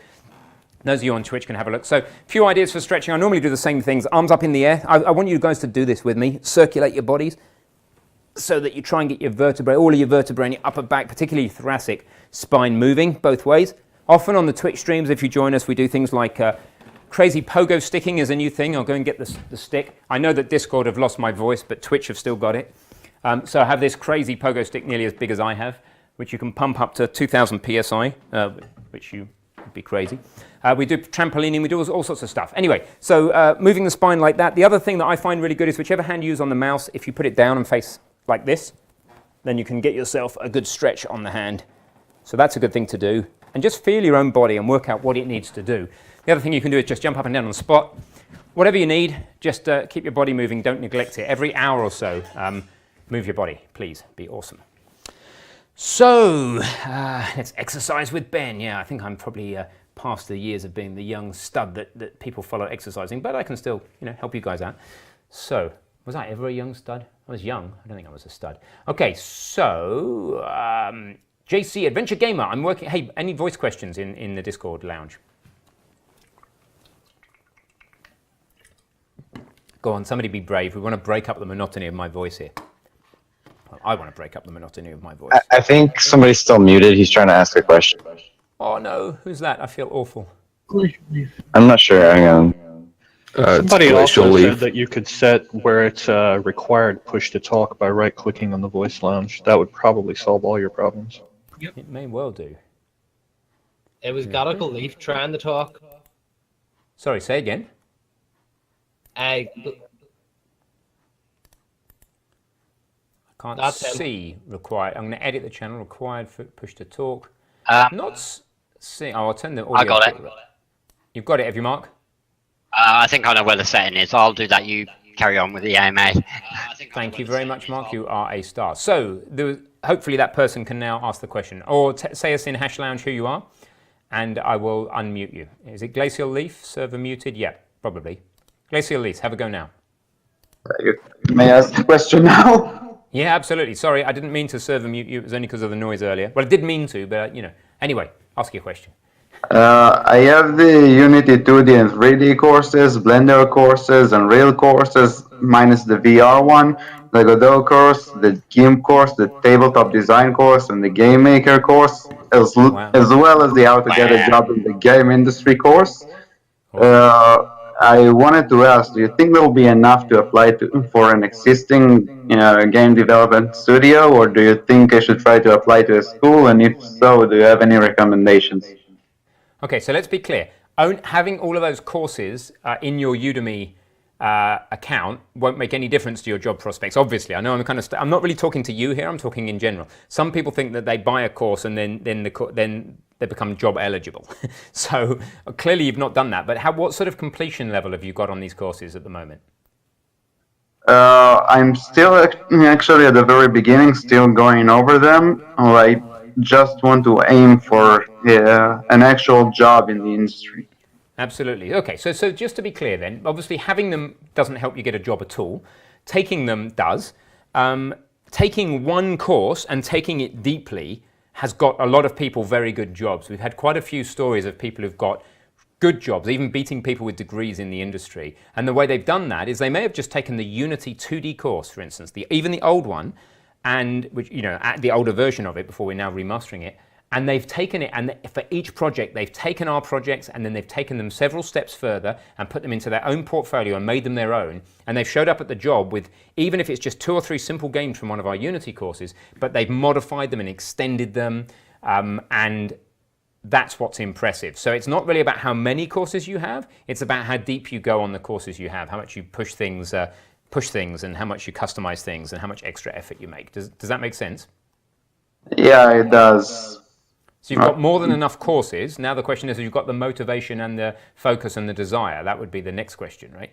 Those of you on Twitch can have a look. So a few ideas for stretching. I normally do the same things. Arms up in the air. I want you guys to do this with me. Circulate your bodies so that you try and get your vertebrae, all of your vertebrae in your upper back, particularly thoracic spine moving both ways. Often on the Twitch streams, if you join us, we do things like crazy pogo sticking is a new thing. I'll go and get the stick. I know that Discord have lost my voice, but Twitch have still got it. So I have this crazy pogo stick nearly as big as I have, which you can pump up to 2,000 PSI, which you would be crazy. We do trampolining, we do all sorts of stuff. Anyway, so moving the spine like that. The other thing that I find really good is whichever hand you use on the mouse, if you put it down and face like this, then you can get yourself a good stretch on the hand. So that's a good thing to do. And just feel your own body and work out what it needs to do. The other thing you can do is just jump up and down on the spot. Whatever you need, just keep your body moving, don't neglect it. Every hour or so, move your body, please, be awesome. So, let's exercise with Ben. Yeah, I think I'm probably past the years of being the young stud that people follow exercising, but I can still, help you guys out. So, was I ever a young stud? I was young, I don't think I was a stud. Okay, so, JC, Adventure Gamer, I'm working, hey, any voice questions in the Discord lounge? Go on, somebody be brave. We want to break up the monotony of my voice here. Well, I want to break up the monotony of my voice. I think somebody's still muted. He's trying to ask a question. Oh no, who's that? I feel awful. I'm not sure. Hang on. Somebody also said that you could set where it's required push to talk by right-clicking on the voice lounge. That would probably solve all your problems. It may well do. It was Gallical Leaf trying to talk. Sorry, say again. I can't see required. I'm going to edit the channel. Required for push to talk. Not see. Oh, I'll turn the audio. I got it. You've got it, have you, Mark? I think I know where the setting is. I'll do that. You carry on with the AMA. Thank you very much, Mark. You are a star. So hopefully that person can now ask the question. Or say us in Hash Lounge who you are, and I will unmute you. Is it Glacial Leaf? Server muted? Yeah, probably. Glacial Leaf, have a go now. May I ask the question now? Yeah, absolutely. Sorry, I didn't mean to server mute you. It was only because of the noise earlier. Well, I did mean to, but Anyway, ask your question. I have the Unity 2D and 3D courses, Blender courses, and Unreal courses, minus the VR one, the Godot course, the GIMP course, the Tabletop Design course, and the Game Maker course, as well as the How to Get a Job in the Game Industry course. I wanted to ask, do you think there will be enough to apply for an existing game development studio, or do you think I should try to apply to a school, and if so, do you have any recommendations? Okay, so let's be clear. Having all of those courses in your Udemy account won't make any difference to your job prospects. Obviously, I know I'm not really talking to you here. I'm talking in general. Some people think that they buy a course and then they become job eligible. So clearly you've not done that. But what sort of completion level have you got on these courses at the moment? I'm still actually at the very beginning, still going over them. I just want to aim for an actual job in the industry. Absolutely. Okay, so just to be clear then, obviously having them doesn't help you get a job at all. Taking them does. Taking one course and taking it deeply has got a lot of people very good jobs. We've had quite a few stories of people who've got good jobs, even beating people with degrees in the industry. And the way they've done that is they may have just taken the Unity 2D course, for instance, even the old one, and which, you know, the older version of it before we're now remastering it. And they've taken it, and for each project, they've taken our projects and then they've taken them several steps further and put them into their own portfolio and made them their own. And they've showed up at the job with, even if it's just 2 or 3 simple games from one of our Unity courses, but they've modified them and extended them, and that's what's impressive. So it's not really about how many courses you have, it's about how deep you go on the courses you have, how much you push things and how much you customize things and how much extra effort you make. Does that make sense? Yeah, it does. So you've got more than enough courses. Now the question is, have you got the motivation and the focus and the desire? That would be the next question, right?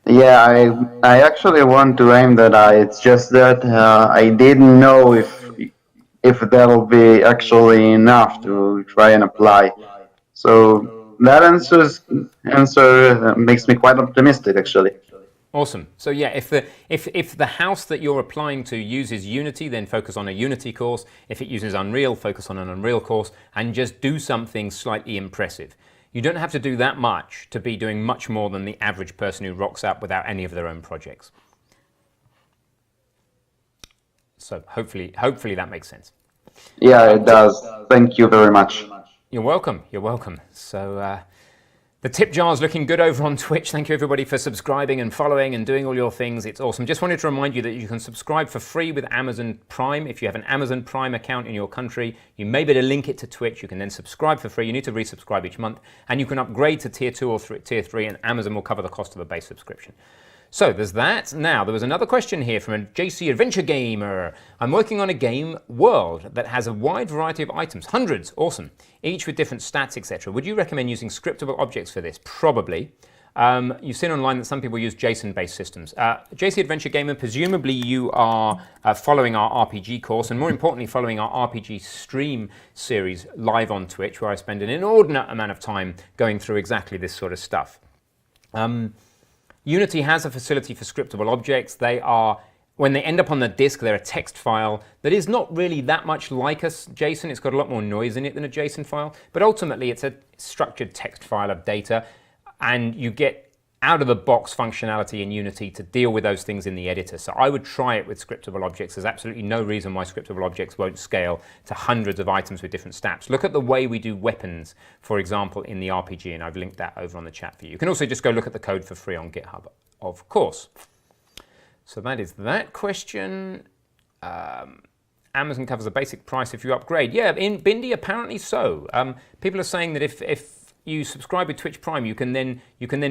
Yeah, I actually want to aim that high. It's just that I didn't know if that'll be actually enough to try and apply. So that answer makes me quite optimistic, actually. Awesome. So yeah, if the house that you're applying to uses Unity, then focus on a Unity course. If it uses Unreal, focus on an Unreal course, and just do something slightly impressive. You don't have to do that much to be doing much more than the average person who rocks up without any of their own projects. So hopefully that makes sense. Yeah, it does. Thank you very much. You're welcome. You're welcome. So the tip jar is looking good over on Twitch. Thank you everybody for subscribing and following and doing all your things. It's awesome. Just wanted to remind you that you can subscribe for free with Amazon Prime. If you have an Amazon Prime account in your country, you may be able to link it to Twitch. You can then subscribe for free. You need to resubscribe each month, and you can upgrade to tier 2 or tier 3, and Amazon will cover the cost of a base subscription. So there's that. Now, there was another question here from a JC Adventure Gamer. I'm working on a game, World, that has a wide variety of items, hundreds, awesome, each with different stats, etc. Would you recommend using scriptable objects for this? Probably. You've seen online that some people use JSON-based systems. JC Adventure Gamer, presumably you are following our RPG course, and more importantly, following our RPG stream series live on Twitch, where I spend an inordinate amount of time going through exactly this sort of stuff. Unity has a facility for scriptable objects. They are, when they end up on the disk, they're a text file that is not really that much like a JSON. It's got a lot more noise in it than a JSON file, but ultimately it's a structured text file of data, and you get out-of-the-box functionality in Unity to deal with those things in the editor. So I would try it with scriptable objects. There's absolutely no reason why scriptable objects won't scale to hundreds of items with different stats. Look at the way we do weapons, for example, in the RPG, and I've linked that over on the chat for you. You can also just go look at the code for free on GitHub, of course. So that is that question. Amazon covers the basic price if you upgrade. Yeah, in Bindi, apparently so. People are saying that if you subscribe with Twitch Prime, you can then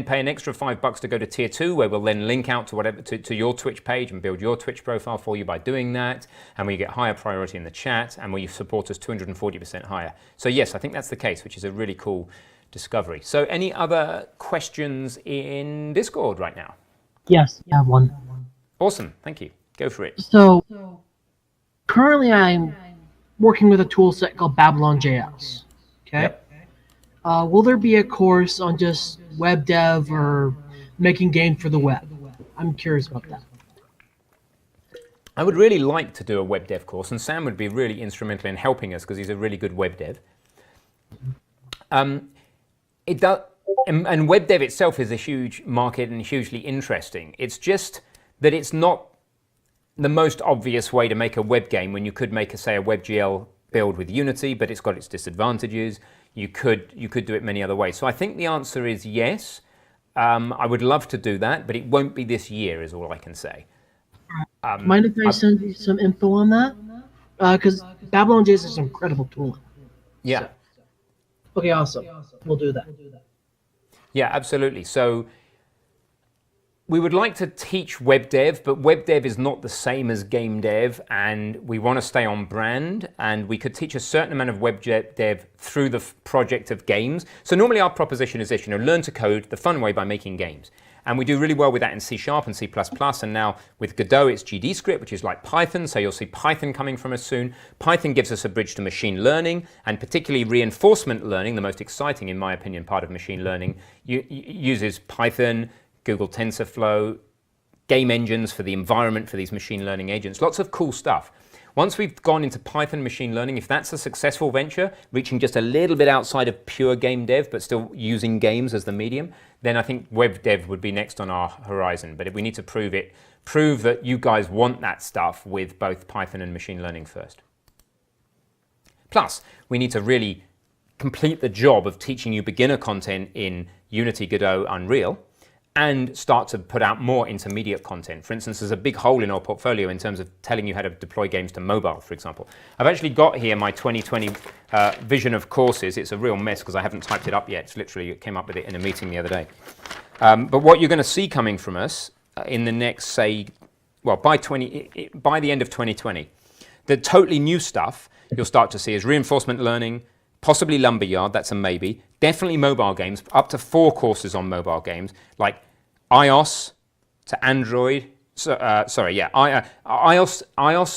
pay an extra $5 to go to tier 2, where we'll then link out to whatever to your Twitch page and build your Twitch profile for you by doing that, and where you get higher priority in the chat, and where you support us 240% higher. So yes, I think that's the case, which is a really cool discovery. So any other questions in Discord right now? Yes, I have one. Awesome, thank you. Go for it. So currently I'm working with a tool set called Babylon.js. Okay. Yep. Will there be a course on just web dev or making games for the web? I'm curious about that. I would really like to do a web dev course, and Sam would be really instrumental in helping us because he's a really good web dev. It does, and web dev itself is a huge market and hugely interesting. It's just that it's not the most obvious way to make a web game when you could make, say, a WebGL build with Unity, but it's got its disadvantages. You could do it many other ways. So I think the answer is yes. I would love to do that, but it won't be this year, is all I can say. Mind if I send you some info on that? Because Babylon.js is an incredible tool. Yeah. So. Okay, awesome. We'll do that. Yeah, absolutely. So we would like to teach web dev, but web dev is not the same as game dev, and we want to stay on brand, and we could teach a certain amount of web dev through the project of games. So normally our proposition is this, learn to code the fun way by making games. And we do really well with that in C# and C++, and now with Godot it's GDScript, which is like Python, so you'll see Python coming from us soon. Python gives us a bridge to machine learning, and particularly reinforcement learning, the most exciting, in my opinion, part of machine learning, uses Python, Google TensorFlow, game engines for the environment for these machine learning agents, lots of cool stuff. Once we've gone into Python machine learning, if that's a successful venture, reaching just a little bit outside of pure game dev, but still using games as the medium, then I think web dev would be next on our horizon. But if we need to prove that you guys want that stuff with both Python and machine learning first. Plus, we need to really complete the job of teaching you beginner content in Unity, Godot, Unreal, and start to put out more intermediate content. For instance, there's a big hole in our portfolio in terms of telling you how to deploy games to mobile, for example. I've actually got here my 2020 vision of courses. It's a real mess because I haven't typed it up yet. It's literally came up with it in a meeting the other day. But what you're going to see coming from us in the next, say, well, by the end of 2020, the totally new stuff you'll start to see is reinforcement learning, possibly Lumberyard, that's a maybe. Definitely mobile games, up to 4 courses on mobile games, like iOS to Android. iOS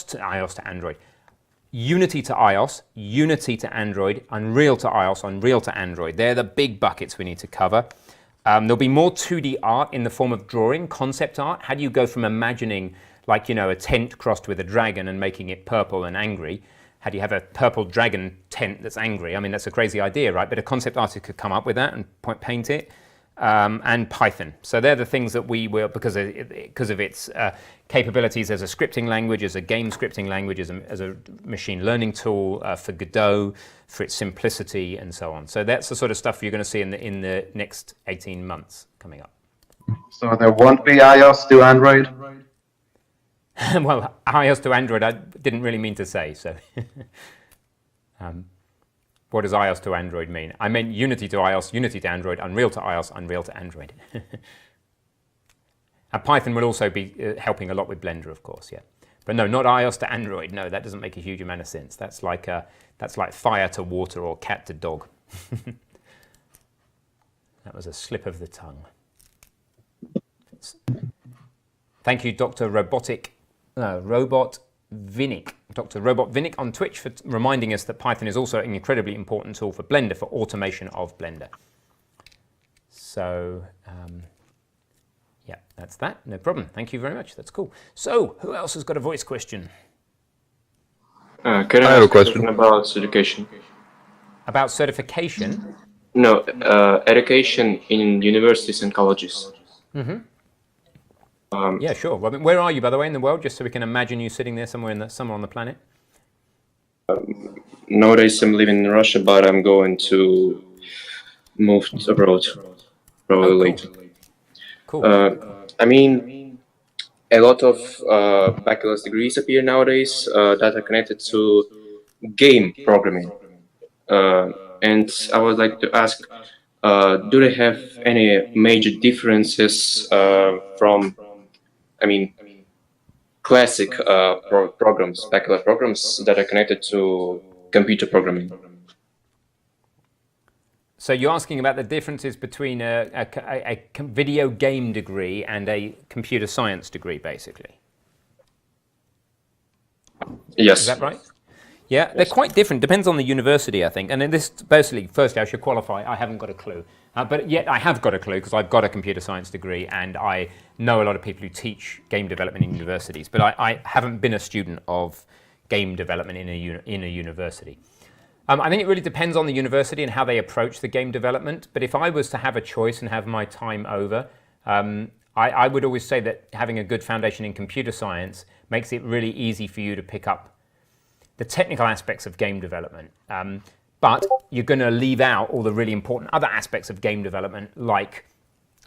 to Android. Unity to iOS, Unity to Android, Unreal to iOS, Unreal to Android. They're the big buckets we need to cover. There'll be more 2D art in the form of drawing, concept art. How do you go from imagining, like, you know, a tent crossed with a dragon and making it purple and angry? How do you have a purple dragon tent that's angry? I mean, that's a crazy idea, right? But a concept artist could come up with that and paint it. And Python. So they're the things that we will, because of its capabilities as a scripting language, as a game scripting language, as a machine learning tool, for Godot, for its simplicity, and so on. So that's the sort of stuff you're going to see in the next 18 months coming up. So there won't be iOS to Android? Well, iOS to Android, I didn't really mean to say, so. What does iOS to Android mean? I meant Unity to iOS, Unity to Android, Unreal to iOS, Unreal to Android. And Python will also be helping a lot with Blender, of course, yeah. But no, not iOS to Android. No, that doesn't make a huge amount of sense. That's like fire to water or cat to dog. That was a slip of the tongue. Thank you, Dr. Robot Vinic, Dr. Robot Vinic on Twitch, for reminding us that Python is also an incredibly important tool for Blender, for automation of Blender. So, yeah, that's that. No problem. Thank you very much. That's cool. So, who else has got a voice question? Can I have a question about certification? About certification? No, education in universities and colleges. Mm-hmm. Yeah, sure. Well, where are you, by the way, in the world, just so we can imagine you sitting there somewhere on the planet? Nowadays, I'm living in Russia, but I'm going to move abroad probably later. Cool. I mean, a lot of bachelor's degrees appear nowadays that are connected to game programming. And I would like to ask, do they have any major differences from, I mean, classic programs, bachelor programs that are connected to computer programming? So you're asking about the differences between a video game degree and a computer science degree, basically? Yes. Is that right? Yeah, they're quite different. Depends on the university, I think. And in this, basically, firstly, I should qualify. I haven't got a clue. But yet I have got a clue because I've got a computer science degree and I know a lot of people who teach game development in universities. But I haven't been a student of game development in a university. I think it really depends on the university and how they approach the game development. But if I was to have a choice and have my time over, I would always say that having a good foundation in computer science makes it really easy for you to pick up the technical aspects of game development. But you're going to leave out all the really important other aspects of game development, like,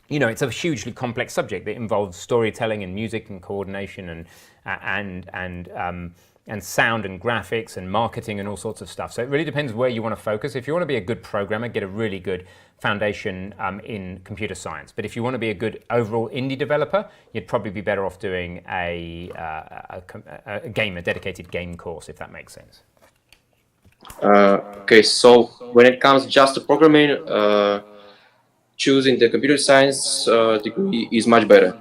you know, it's a hugely complex subject that involves storytelling and music and coordination and sound and graphics and marketing and all sorts of stuff. So it really depends where you want to focus. If you want to be a good programmer, get a really good foundation in computer science. But if you want to be a good overall indie developer, you'd probably be better off doing a dedicated game course, if that makes sense. Okay, so when it comes just to programming, choosing the computer science degree is much better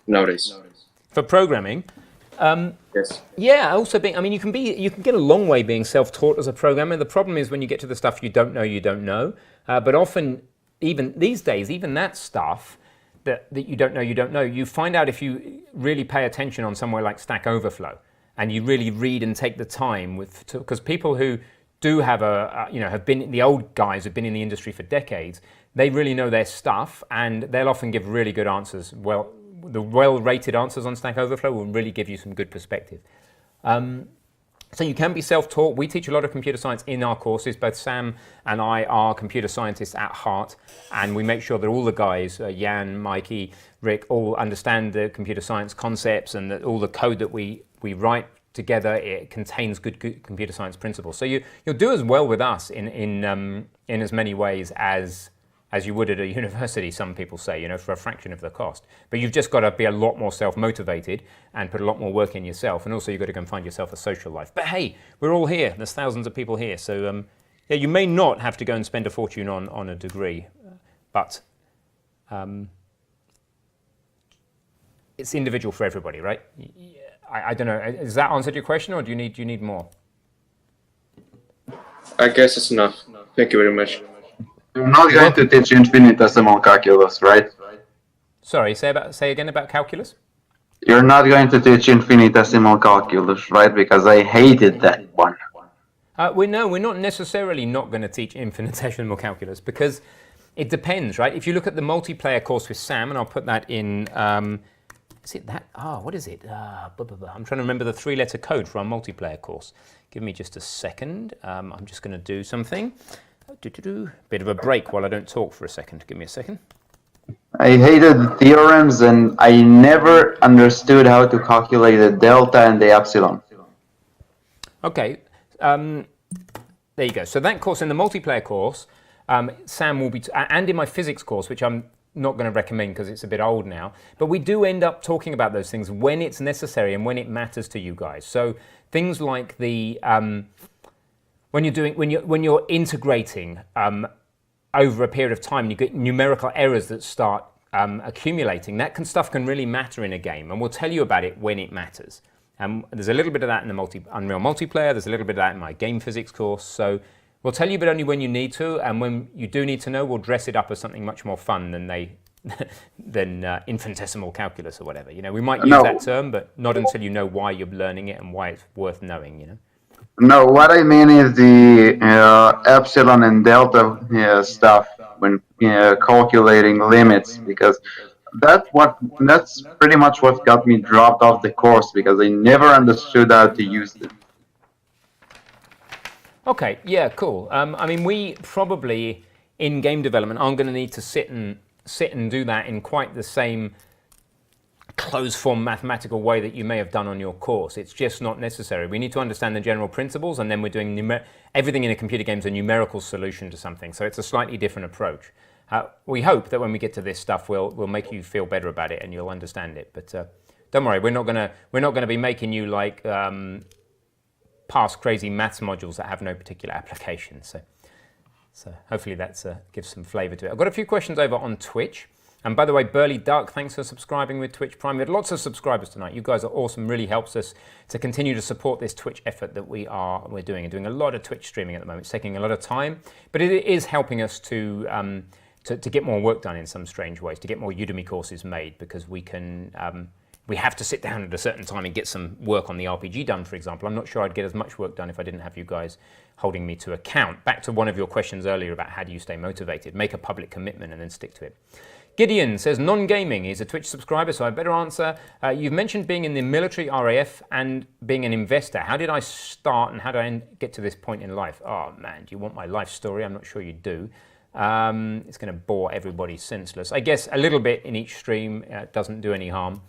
nowadays. For programming? Yes. Yeah, also you can get a long way being self-taught as a programmer. The problem is when you get to the stuff you don't know. But often, even these days, even that stuff that you don't know, you find out if you really pay attention on somewhere like Stack Overflow. and you really read and take the time because people who do have have been, the old guys have been in the industry for decades, they really know their stuff, and they'll often give really good answers. Well, the well-rated answers on Stack Overflow will really give you some good perspective. So you can be self-taught. We teach a lot of computer science in our courses. Both Sam and I are computer scientists at heart, and we make sure that all the guys, Jan, Mikey, Rick, all understand the computer science concepts, and that all the code that we write together, it contains good computer science principles. So you'll do as well with us in as many ways as you would at a university, some people say, for a fraction of the cost. But you've just got to be a lot more self-motivated and put a lot more work in yourself. And also you've got to go and find yourself a social life. But hey, we're all here. There's thousands of people here. So yeah, you may not have to go and spend a fortune on a degree, but it's individual for everybody, right? I don't know. Has that answered your question, or do you need more? I guess it's enough. Thank you very much. You're not going to teach infinitesimal calculus, right? Sorry, say again about calculus? You're not going to teach infinitesimal calculus, right? Because I hated that one. We're not necessarily not going to teach infinitesimal calculus, because it depends, right? If you look at the multiplayer course with Sam, and I'll put that in, is it that? What is it? I'm trying to remember the 3-letter code for our multiplayer course. Give me just a second. I'm just going to do something. Bit of a break while I don't talk for a second. Give me a second. I hated theorems, and I never understood how to calculate the delta and the epsilon. Okay, there you go. So that course, in the multiplayer course, Sam will be, and in my physics course, which I'm not going to recommend because it's a bit old now, but we do end up talking about those things when it's necessary and when it matters to you guys. So things like the when you're integrating over a period of time, you get numerical errors that start accumulating. That stuff can really matter in a game, and we'll tell you about it when it matters. There's a little bit of that in the Unreal multiplayer. There's a little bit of that in my game physics course. So we'll tell you, but only when you need to, and when you do need to know, we'll dress it up as something much more fun than infinitesimal calculus or whatever. We might use that term, but not until you know why you're learning it and why it's worth knowing. No, what I mean is the epsilon and delta stuff when calculating limits, because that's pretty much what got me dropped off the course, because I never understood how to use it. Okay, yeah, cool. I mean, we probably in game development aren't going to need to sit and do that in quite the same closed form mathematical way that you may have done on your course. It's just not necessary. We need to understand the general principles, and then we're doing everything in a computer game is a numerical solution to something. So it's a slightly different approach. We hope that when we get to this stuff, we'll make you feel better about it and you'll understand it. But don't worry, we're not gonna be making you like pass crazy maths modules that have no particular application. So hopefully that gives some flavour to it. I've got a few questions over on Twitch. And by the way, Burly Duck, thanks for subscribing with Twitch Prime. We had lots of subscribers tonight. You guys are awesome. Really helps us to continue to support this Twitch effort that we're doing. And doing a lot of Twitch streaming at the moment. It's taking a lot of time, but it is helping us to get more work done in some strange ways, to get more Udemy courses made, because we have to sit down at a certain time and get some work on the RPG done, for example. I'm not sure I'd get as much work done if I didn't have you guys holding me to account. Back to one of your questions earlier about how do you stay motivated. Make a public commitment and then stick to it. Gideon says, non-gaming. He's a Twitch subscriber, so I better answer. You've mentioned being in the military, RAF, and being an investor. How did I start and how did I get to this point in life? Oh, man, do you want my life story? I'm not sure you do. It's going to bore everybody senseless. I guess a little bit in each stream doesn't do any harm.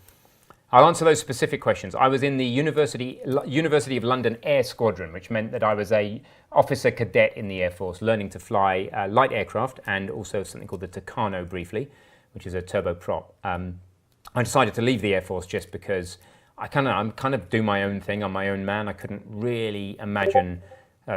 I'll answer those specific questions. I was in the University of London Air Squadron, which meant that I was a officer cadet in the Air Force, learning to fly light aircraft and also something called the Tucano briefly, which is a turboprop. I decided to leave the Air Force just because I kind of do my own thing. I'm my own man. I couldn't really imagine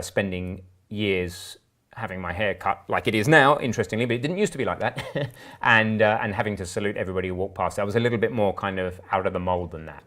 spending years having my hair cut like it is now, interestingly, but it didn't used to be like that, and having to salute everybody who walked past. I was a little bit more kind of out of the mold than that.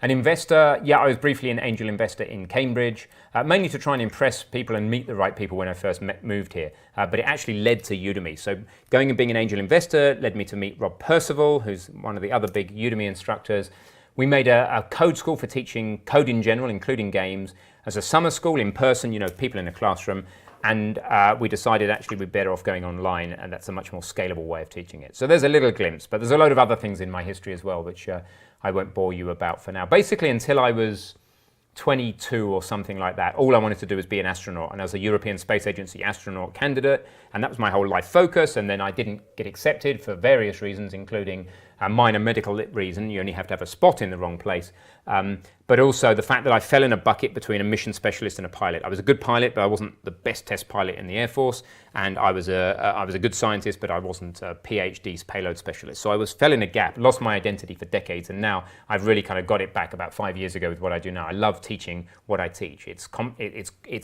An investor, yeah, I was briefly an angel investor in Cambridge, mainly to try and impress people and meet the right people when I first moved here, but it actually led to Udemy. So going and being an angel investor led me to meet Rob Percival, who's one of the other big Udemy instructors. We made a code school for teaching code in general, including games, as a summer school in person, people in a classroom. And we decided actually we're better off going online, and that's a much more scalable way of teaching it. So there's a little glimpse, but there's a load of other things in my history as well, which I won't bore you about for now. Basically, until I was 22 or something like that, all I wanted to do was be an astronaut, and I was a European Space Agency astronaut candidate, and that was my whole life focus. And then I didn't get accepted for various reasons, including a minor medical reason. You only have to have a spot in the wrong place. But also the fact that I fell in a bucket between a mission specialist and a pilot. I was a good pilot, but I wasn't the best test pilot in the Air Force, and I was a good scientist, but I wasn't a PhD payload specialist. So I fell in a gap, lost my identity for decades, and now I've really kind of got it back about 5 years ago with what I do now. I love teaching what I teach. It's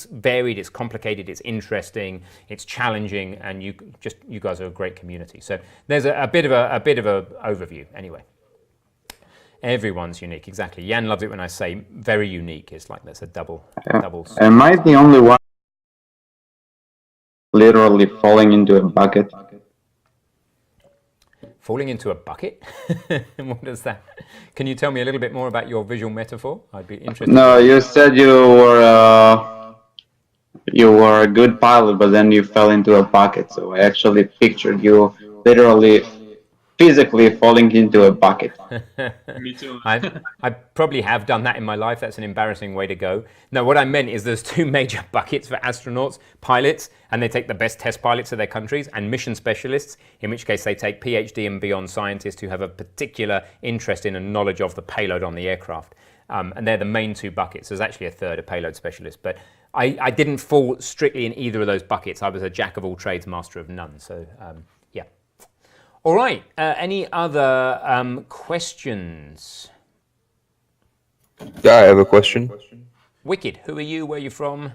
varied, it's complicated, it's interesting, it's challenging, and you guys are a great community. So there's a bit of a overview anyway. Everyone's unique, exactly. Jan loves it when I say very unique. It's like there's a double. Am I the only one literally falling into a bucket? Falling into a bucket? What is that? Can you tell me a little bit more about your visual metaphor? I'd be interested. No, you said you were a good pilot, but then you fell into a bucket. So I actually pictured you literally physically falling into a bucket. Me too. I probably have done that in my life. That's an embarrassing way to go. No, what I meant is there's two major buckets for astronauts: pilots, and they take the best test pilots of their countries, and mission specialists, in which case they take PhD and beyond scientists who have a particular interest in and knowledge of the payload on the aircraft. And they're the main two buckets. There's actually a third, a payload specialist. But I didn't fall strictly in either of those buckets. I was a jack of all trades, master of none. So yeah. All right. Any other questions? I have a question. Wicked. Who are you? Where are you from?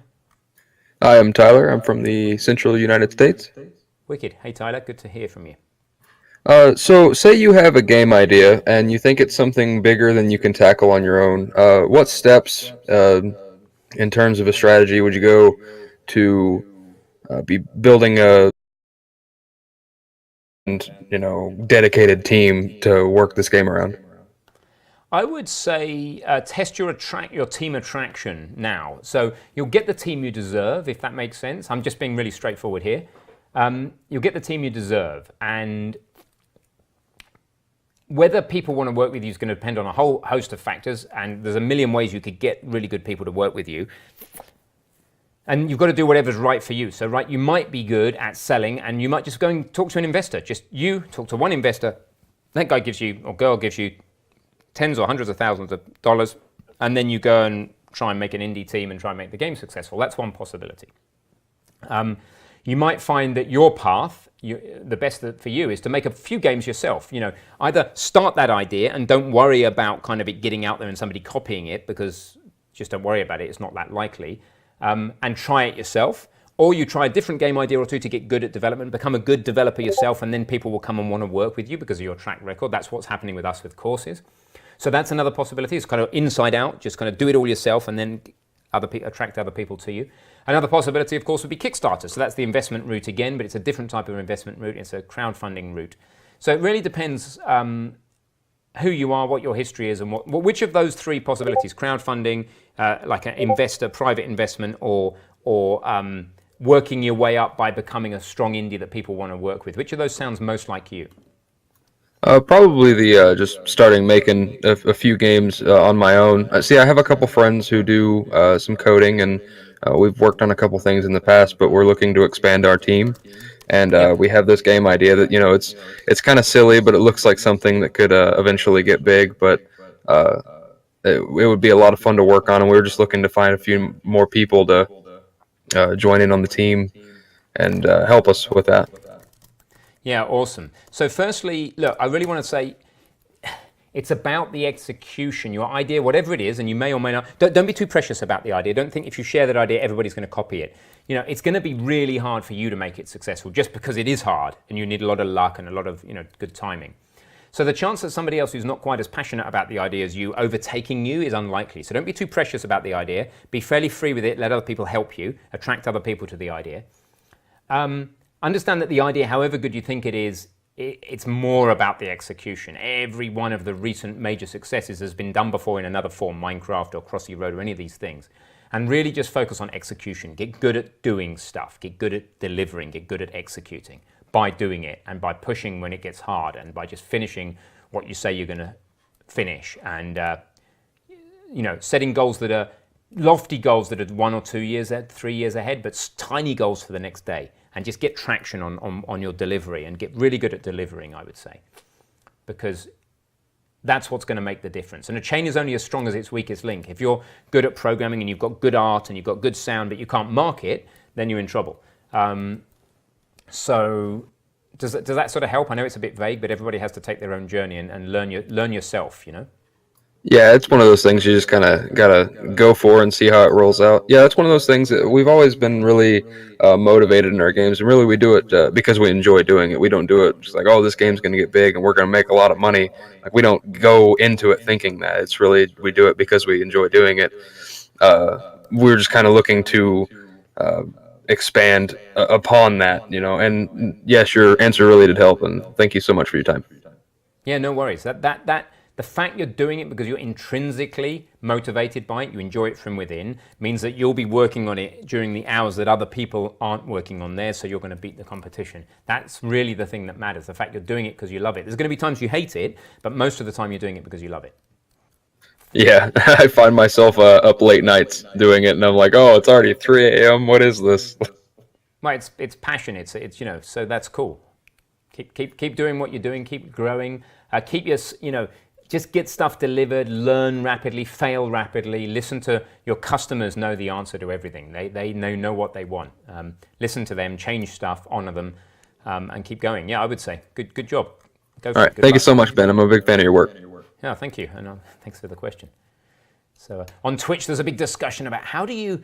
I am Tyler. I'm from the central United States. Wicked. Hey, Tyler. Good to hear from you. So say you have a game idea and you think it's something bigger than you can tackle on your own. What steps, in terms of a strategy, would you go to be building a dedicated team to work this game around? I would say test your team attraction now. So you'll get the team you deserve, if that makes sense. I'm just being really straightforward here. You'll get the team you deserve, and whether people want to work with you is going to depend on a whole host of factors, and there's a million ways you could get really good people to work with you. And you've got to do whatever's right for you. So, right, you might be good at selling, and you might just go and talk to an investor. Just you talk to one investor. That guy gives you, or girl gives you, tens or hundreds of thousands of dollars, and then you go and try and make an indie team and try and make the game successful. That's one possibility. You might find that your path, the best for you, is to make a few games yourself. Either start that idea and don't worry about kind of it getting out there and somebody copying it, because just don't worry about it. It's not that likely. And try it yourself, or you try a different game idea or two to get good at development, become a good developer yourself, and then people will come and want to work with you because of your track record. That's what's happening with us with courses. So that's another possibility. It's kind of inside out, just kind of do it all yourself and then attract other people to you. Another possibility, of course, would be Kickstarter. So that's the investment route again, but it's a different type of investment route. It's a crowdfunding route. So it really depends who you are, what your history is, and which of those three possibilities: crowdfunding, like an investor, private investment, or working your way up by becoming a strong indie that people want to work with. Which of those sounds most like you? Probably the just starting making a few games on my own. See, I have a couple friends who do some coding, and we've worked on a couple things in the past, but we're looking to expand our team. And we have this game idea that, it's kind of silly, but it looks like something that could eventually get big. But it would be a lot of fun to work on, and we were just looking to find a few more people to join in on the team and help us with that. Yeah, awesome. So firstly, look, I really want to say it's about the execution, your idea, whatever it is, and you may or may not. Don't be too precious about the idea. Don't think if you share that idea, everybody's going to copy it. It's going to be really hard for you to make it successful just because it is hard and you need a lot of luck and a lot of good timing. So the chance that somebody else who's not quite as passionate about the idea as you overtaking you is unlikely. So don't be too precious about the idea. Be fairly free with it. Let other people help you. Attract other people to the idea. Understand that the idea, however good you think it is it's more about the execution. Every one of the recent major successes has been done before in another form, Minecraft or Crossy Road or any of these things. And really just focus on execution. Get good at doing stuff. Get good at delivering. Get good at executing by doing it and by pushing when it gets hard and by just finishing what you say you're going to finish. And, setting goals that are lofty goals that are 1 or 2 years, 3 years ahead, but tiny goals for the next day. And just get traction on your delivery and get really good at delivering, I would say. Because that's what's going to make the difference. And a chain is only as strong as its weakest link. If you're good at programming and you've got good art and you've got good sound, but you can't mark it, then you're in trouble. So does that sort of help? I know it's a bit vague, but everybody has to take their own journey and learn yourself, Yeah, it's one of those things you just kind of gotta go for and see how it rolls out. Yeah, it's one of those things that we've always been really motivated in our games, and really we do it because we enjoy doing it. We don't do it just like, oh, this game's going to get big and we're going to make a lot of money. Like, we don't go into it thinking that. It's really, we do it because we enjoy doing it. We're just kind of looking to expand upon that, and yes, your answer really did help, and thank you so much for your time. Yeah, no worries. The fact you're doing it because you're intrinsically motivated by it, you enjoy it from within, means that you'll be working on it during the hours that other people aren't working on theirs, so you're going to beat the competition. That's really the thing that matters, the fact you're doing it because you love it. There's going to be times you hate it, but most of the time you're doing it because you love it. Yeah, I find myself up late nights doing it, and I'm like, oh, it's already 3 a.m., what is this? Well, it's passion, it's so that's cool. Keep doing what you're doing, keep growing, keep your, just get stuff delivered, learn rapidly, fail rapidly, listen to your customers know the answer to everything. They know what they want. Listen to them, change stuff, honor them, and keep going. Yeah, I would say, good job. Go for All right, thank you so much, Ben. I'm a big fan of your work. Yeah, thank you, and thanks for the question. So on Twitch, there's a big discussion about how do you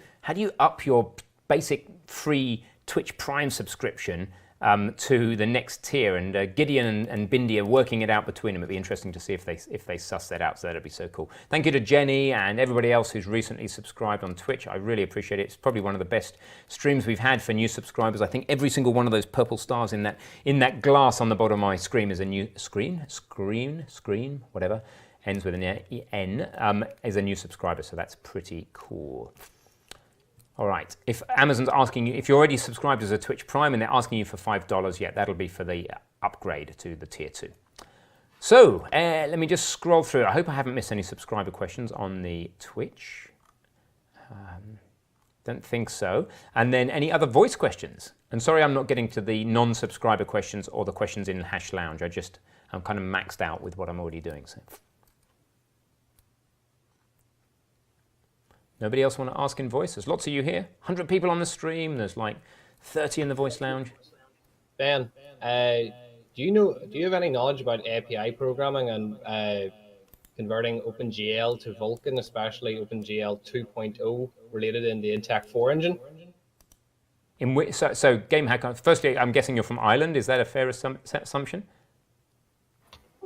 up your basic free Twitch Prime subscription to the next tier, and Gideon and Bindi are working it out between them. It'd be interesting to see if they suss that out, so that'd be so cool. Thank you to Jenny and everybody else who's recently subscribed on Twitch. I really appreciate it. It's probably one of the best streams we've had for new subscribers. I think every single one of those purple stars in that glass on the bottom of my screen is a new screen, whatever, ends with an N, is a new subscriber, so that's pretty cool. All right, if Amazon's asking you, if you're already subscribed as a Twitch Prime and they're asking you for $5, yeah, that'll be for the upgrade to the tier 2. So let me just scroll through. I hope I haven't missed any subscriber questions on the Twitch. Don't think so. And then any other voice questions? And sorry, I'm not getting to the non-subscriber questions or the questions in Hash Lounge. I'm kind of maxed out with what I'm already doing. So. Nobody else want to ask in voice? There's lots of you here. 100 people on the stream. There's like 30 in the voice lounge. Ben, do you have any knowledge about API programming and converting OpenGL to Vulkan, especially OpenGL 2.0 related in the Intech 4 engine? So GameHack, firstly, I'm guessing you're from Ireland. Is that a fair assumption?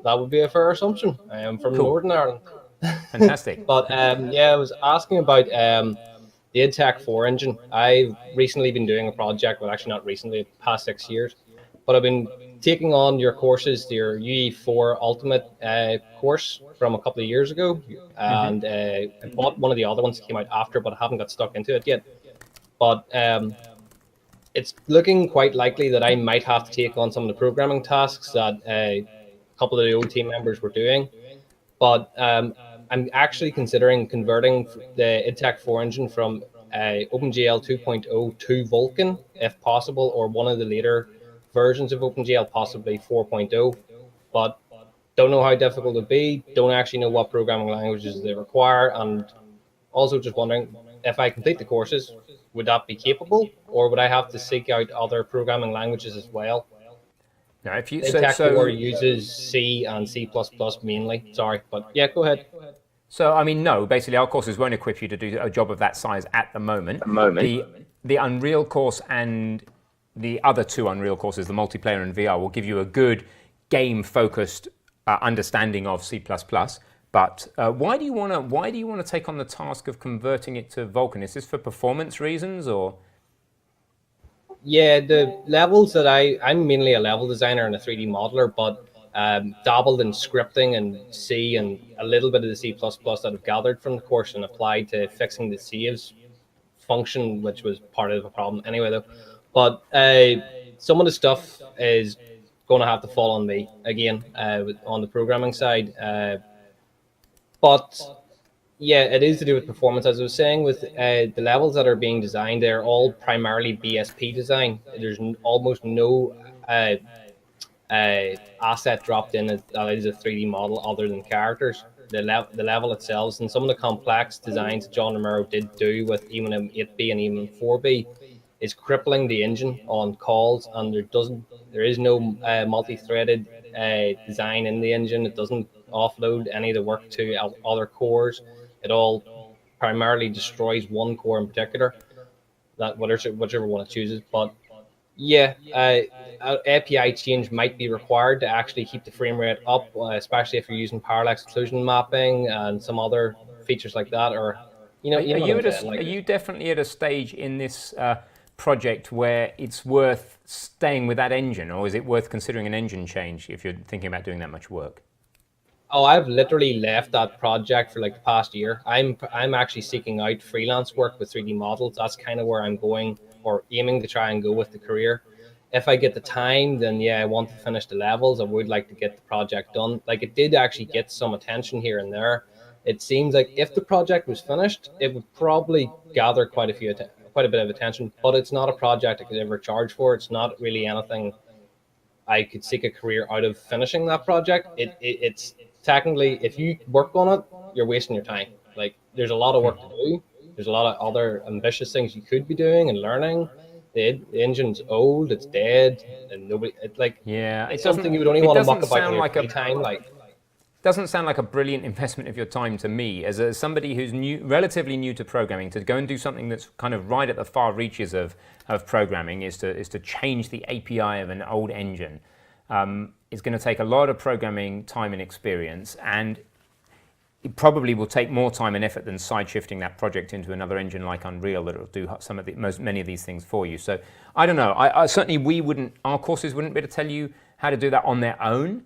That would be a fair assumption. I am from Northern Ireland. Fantastic. But yeah, I was asking about the Intech 4 engine. I've recently been doing a project, well, actually not recently, the past 6 years, but I've been taking on your courses, your UE4 Ultimate course from a couple of years ago, and I bought one of the other ones that came out after, but I haven't got stuck into it yet. But it's looking quite likely that I might have to take on some of the programming tasks that a couple of the old team members were doing. But I'm actually considering converting the Intech 4 engine from OpenGL 2.0 to Vulkan, if possible, or one of the later versions of OpenGL, possibly 4.0. But don't know how difficult it would be, don't actually know what programming languages they require, and also just wondering, if I complete the courses, would that be capable, or would I have to seek out other programming languages as well? Now, if you Intech 4 uses C and C++ mainly. Sorry, but yeah, go ahead. So, I mean, no, basically our courses won't equip you to do a job of that size at the moment. The Unreal course and the other two Unreal courses, the multiplayer and VR, will give you a good game-focused understanding of C++. But why do you want to take on the task of converting it to Vulkan? Is this for performance reasons, or? Yeah, the levels that I'm mainly a level designer and a 3D modeler, but dabbled in scripting and C and a little bit of the C++ that I've gathered from the course and applied to fixing the saves function, which was part of the problem anyway, though. But some of the stuff is going to have to fall on me again on the programming side. But yeah, it is to do with performance. As I was saying, with the levels that are being designed, they're all primarily BSP design. There's almost no asset dropped in that is a 3D model other than characters. The level itself, and some of the complex designs John Romero did do with even 8B and even 4B is crippling the engine on calls, and there is no multi-threaded design in the engine. It doesn't offload any of the work to other cores. It all primarily destroys one core in particular, that whichever one it chooses. But yeah, API change might be required to actually keep the frame rate up, especially if you're using parallax occlusion mapping and some other features like that. Or are you definitely at a stage in this project where it's worth staying with that engine, or is it worth considering an engine change if you're thinking about doing that much work? Oh, I've literally left that project for like the past year. I'm actually seeking out freelance work with 3D models. That's kind of where I'm going, or aiming to try and go with the career. If I get the time, then yeah, I want to finish the levels. I would like to get the project done. Like, it did actually get some attention here and there. It seems like if the project was finished, it would probably gather quite a bit of attention. But it's not a project I could ever charge for. It's not really anything I could seek a career out of finishing that project. It's technically, if you work on it, you're wasting your time. Like, there's a lot of work to do. There's a lot of other ambitious things you could be doing and learning. The engine's old, it's dead, and nobody. It's something you would only want to muck about in your free time. Doesn't sound like a brilliant investment of your time to me, as somebody who's relatively new to programming, to go and do something that's kind of right at the far reaches of programming is to change the API of an old engine. It's going to take a lot of programming time and experience, and it probably will take more time and effort than side shifting that project into another engine like Unreal that will do many of these things for you. So I don't know. I certainly our courses wouldn't be able to tell you how to do that on their own.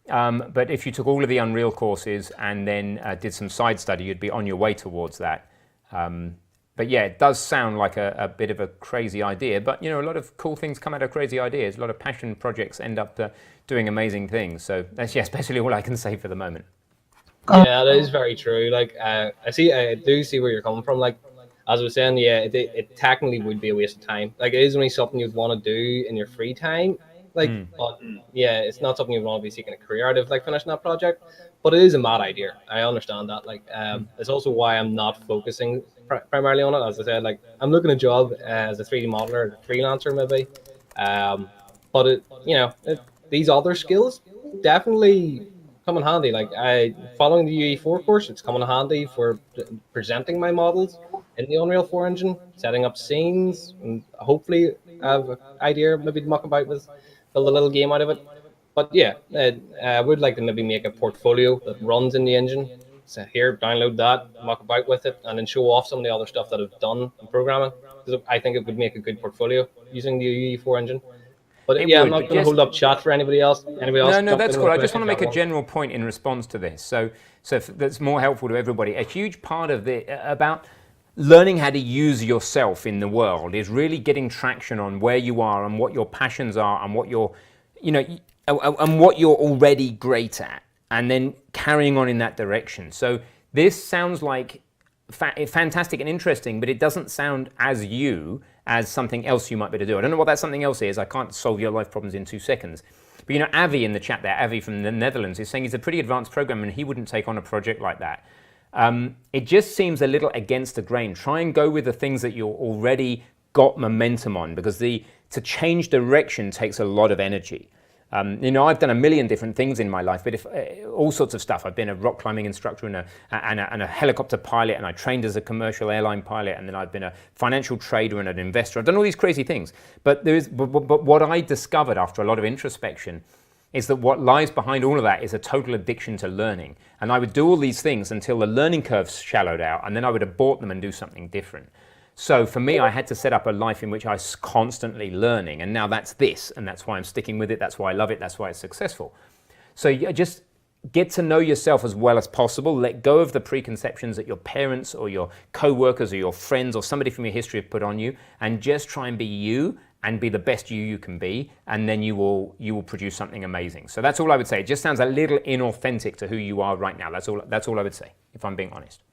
But if you took all of the Unreal courses and then did some side study, you'd be on your way towards that. But yeah, it does sound like a bit of a crazy idea. But a lot of cool things come out of crazy ideas. A lot of passion projects end up doing amazing things. So that's basically all I can say for the moment. Yeah, that is very true. I do see where you're coming from. Like, as I was saying, yeah, it technically would be a waste of time. Like, it is only something you'd want to do in your free time. But yeah, it's not something you want to be seeking a career out of, like finishing that project. But it is a mad idea. I understand that. It's also why I'm not focusing primarily on it. As I said, I'm looking at a job as a 3D modeler, freelancer maybe. But these other skills definitely come in handy. Following the UE4 course, it's come in handy for presenting my models in the Unreal 4 engine, setting up scenes, and hopefully have an idea maybe to muck about with, build a little game out of it. But yeah, I would like to maybe make a portfolio that runs in the engine. So here, download that, muck about with it, and then show off some of the other stuff that I've done in programming, because I think it would make a good portfolio using the UE4 engine. But yeah, I'm not going to hold up chat for anybody else. No, that's cool. I just want to make a general point in response to this, so that's more helpful to everybody. A huge part of about learning how to use yourself in the world is really getting traction on where you are and what your passions are and what you're, and what you're already great at, and then carrying on in that direction. So this sounds like fantastic and interesting, but it doesn't sound as you as something else you might be able to do. I don't know what that something else is. I can't solve your life problems in 2 seconds. But Avi in the chat there, Avi from the Netherlands, is saying he's a pretty advanced programmer and he wouldn't take on a project like that. It just seems a little against the grain. Try and go with the things that you're already got momentum on, because to change direction takes a lot of energy. I've done a million different things in my life, but all sorts of stuff. I've been a rock climbing instructor and a helicopter pilot, and I trained as a commercial airline pilot, and then I've been a financial trader and an investor. I've done all these crazy things. But what I discovered after a lot of introspection is that what lies behind all of that is a total addiction to learning. And I would do all these things until the learning curves shallowed out, and then I would abort them and do something different. So for me, I had to set up a life in which I was constantly learning, and now that's this, and that's why I'm sticking with it, that's why I love it, that's why it's successful. So you just get to know yourself as well as possible, let go of the preconceptions that your parents or your co-workers or your friends or somebody from your history have put on you, and just try and be you and be the best you can be, and then you will produce something amazing. So that's all I would say. It just sounds a little inauthentic to who you are right now. That's all I would say, if I'm being honest.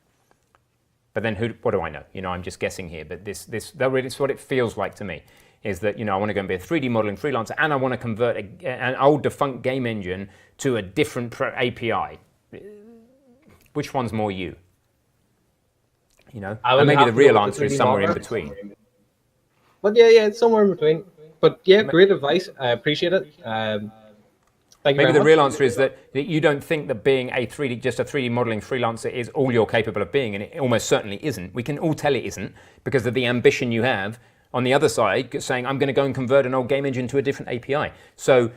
But then what do I know? You know, I'm just guessing here, but that really is what it feels like to me, is that, you know, I want to go and be a 3D modeling freelancer, and I want to convert an old defunct game engine to a different API. Which one's more you? You know, and maybe the real answer is somewhere in between. But yeah, it's somewhere in between. But yeah, great advice. I appreciate it. Thank you Maybe very the real much. answer is that you don't think that being just a 3D modeling freelancer is all you're capable of being, and it almost certainly isn't. We can all tell it isn't because of the ambition you have on the other side, saying, I'm going to go and convert an old game engine to a different API. So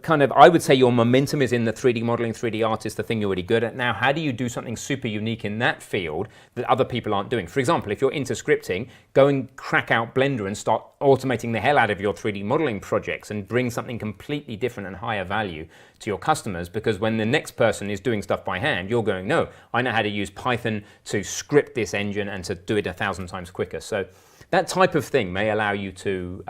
kind of, I would say your momentum is in the 3D modeling, 3D artist, the thing you're already good at. Now, how do you do something super unique in that field that other people aren't doing? For example, if you're into scripting, go and crack out Blender and start automating the hell out of your 3D modeling projects and bring something completely different and higher value to your customers, because when the next person is doing stuff by hand, you're going, no, I know how to use Python to script this engine and to do it 1,000 times quicker. So that type of thing may allow you to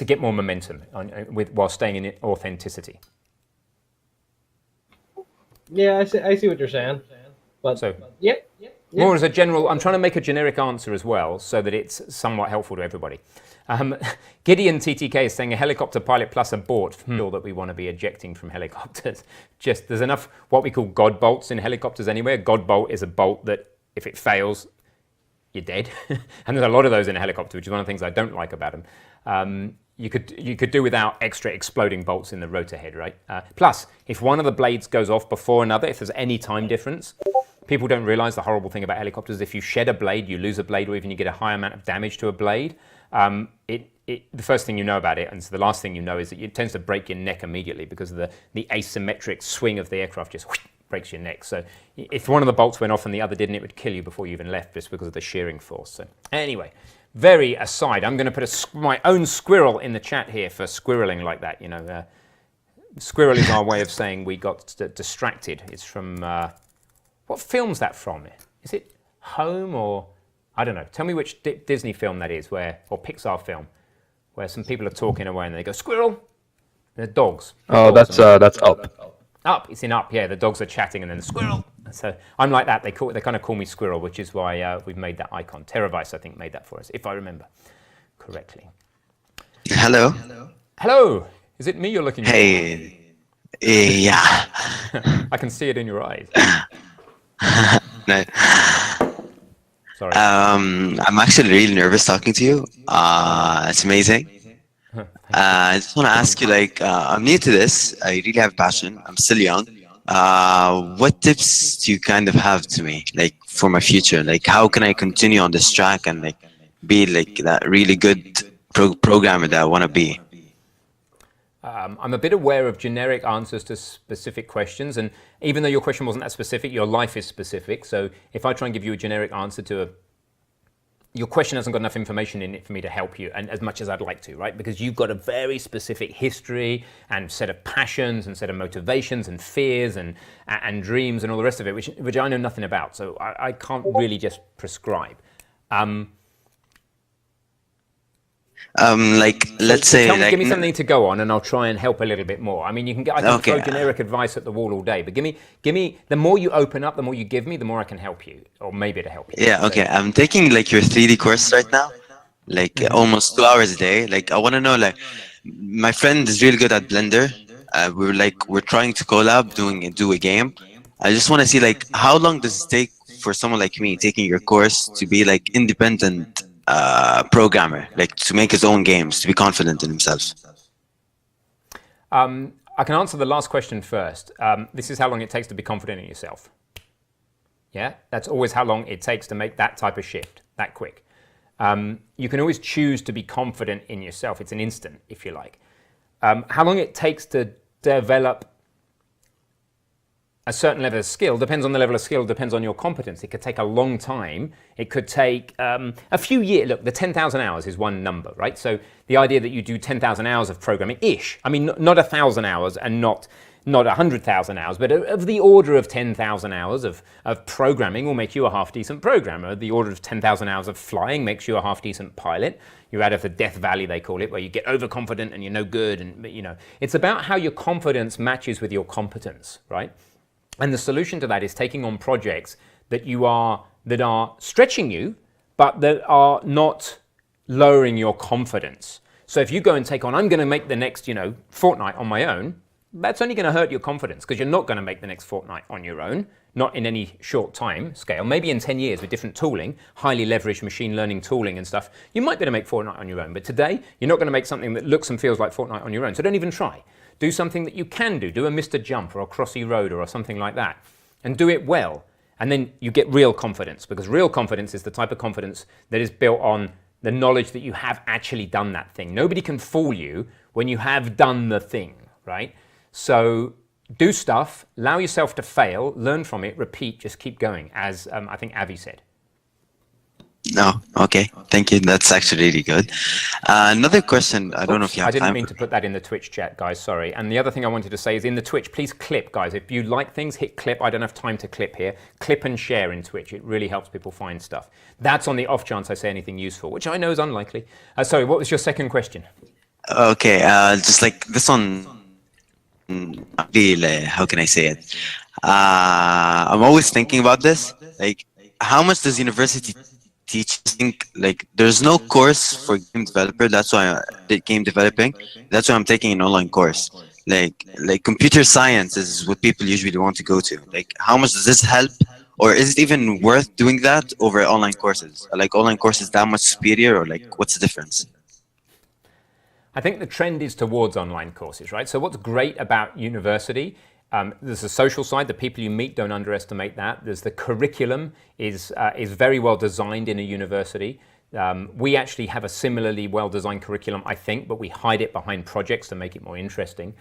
get more momentum while staying in authenticity. Yeah, I see what you're saying. But so yeah. More as a general, I'm trying to make a generic answer as well, so that it's somewhat helpful to everybody. Gideon TTK is saying a helicopter pilot plus abort. That we want to be ejecting from helicopters. Just there's enough what we call God bolts in helicopters anyway. A God bolt is a bolt that if it fails, you're dead. And there's a lot of those in a helicopter, which is one of the things I don't like about them. You could do without extra exploding bolts in the rotor head, right? Plus, if one of the blades goes off before another, if there's any time difference, people don't realize the horrible thing about helicopters. If you shed a blade, you lose a blade, or even you get a high amount of damage to a blade, the first thing you know about it, and so the last thing you know, is that it tends to break your neck immediately because of the asymmetric swing of the aircraft just breaks your neck. So if one of the bolts went off and the other didn't, it would kill you before you even left, just because of the shearing force. So anyway, very aside, I'm going to put my own squirrel in the chat here for squirreling like that. You know, squirrel is our way of saying we got distracted. It's from what film's that from? Is it Home or I don't know? Tell me which Disney film that is, or Pixar film, where some people are talking away and they go squirrel. They're dogs. Oh, that's Up. Up, it's in Up. Yeah, the dogs are chatting and then the squirrel. So I'm like that. They kind of call me squirrel, which is why we've made that icon. Teravice, I think, made that for us, if I remember correctly. Hello. Hello. Is it me you're looking at? Hey. Yeah. I can see it in your eyes. No. Sorry. I'm actually really nervous talking to you. It's amazing. I just want to ask you, I'm new to this. I really have passion. I'm still young. What tips do you kind of have to me, for my future? How can I continue on this track and be that really good programmer that I want to be? I'm a bit aware of generic answers to specific questions, and even though your question wasn't that specific, your life is specific. So if I try and give you a generic answer to your question hasn't got enough information in it for me to help you, and as much as I'd like to, right? Because you've got a very specific history and set of passions and set of motivations and fears and dreams and all the rest of it, which I know nothing about. So I can't really just prescribe. Let's say, give me something to go on, and I'll try and help a little bit more. I mean, I can throw generic advice at the wall all day, but give me. The more you open up, the more you give me, the more I can help you, or maybe to help you. Yeah. Okay. I'm taking your 3D course right now, almost 2 hours a day. I want to know, my friend is really good at Blender. We're trying to collab, do a game. I just want to see how long does it take for someone like me taking your course to be independent programmer, to make his own games, to be confident in himself? I can answer the last question first. This is how long it takes to be confident in yourself. Yeah, that's always how long it takes to make that type of shift, that quick. You can always choose to be confident in yourself. It's an instant, if you like. How long it takes to develop a certain level of skill. Depends on the level of skill, depends on your competence. It could take a long time. It could take a few years. Look, the 10,000 hours is one number, right? So the idea that you do 10,000 hours of programming-ish, I mean, not 1,000 hours and not 100,000 hours, but of the order of 10,000 hours of programming will make you a half-decent programmer. The order of 10,000 hours of flying makes you a half-decent pilot. You're out of the Death Valley, they call it, where you get overconfident and you're no good. And, you know, it's about how your confidence matches with your competence, right? And the solution to that is taking on projects that are stretching you, but that are not lowering your confidence. So if you go and take on, I'm going to make the next, Fortnite on my own, that's only going to hurt your confidence because you're not going to make the next Fortnite on your own, not in any short time scale. Maybe in 10 years with different tooling, highly leveraged machine learning tooling and stuff, you might be able to make Fortnite on your own. But today, you're not going to make something that looks and feels like Fortnite on your own. So don't even try. Do something that you can do. Do a Mr. Jump or a Crossy Road or something like that. And do it well. And then you get real confidence, because real confidence is the type of confidence that is built on the knowledge that you have actually done that thing. Nobody can fool you when you have done the thing, right? So do stuff, allow yourself to fail, learn from it, repeat, just keep going, as I think Avi said. No, okay, thank you. That's actually really good. Another question, I don't know if you have time. I didn't mean to put that in the Twitch chat, guys, sorry. And the other thing I wanted to say is in the Twitch, please clip, guys. If you like things, hit clip. I don't have time to clip here. Clip and share in Twitch. It really helps people find stuff. That's on the off chance I say anything useful, which I know is unlikely. Sorry, what was your second question? Okay, just like this one, how can I say it? I'm always thinking about this. Like, how much does university teach? I think like there's no course for game developer. That's why I did game developing. That's why I'm taking an online course. Like computer science is what people usually want to go to. Like, how much does this help? Or is it even worth doing that over online courses? Are like online courses that much superior, or like what's the difference? I think the trend is towards online courses, right? So what's great about university, there's the social side, the people you meet, don't underestimate that. There's the curriculum is very well designed in a university. We actually have a similarly well-designed curriculum, I think, but we hide it behind projects to make it more interesting.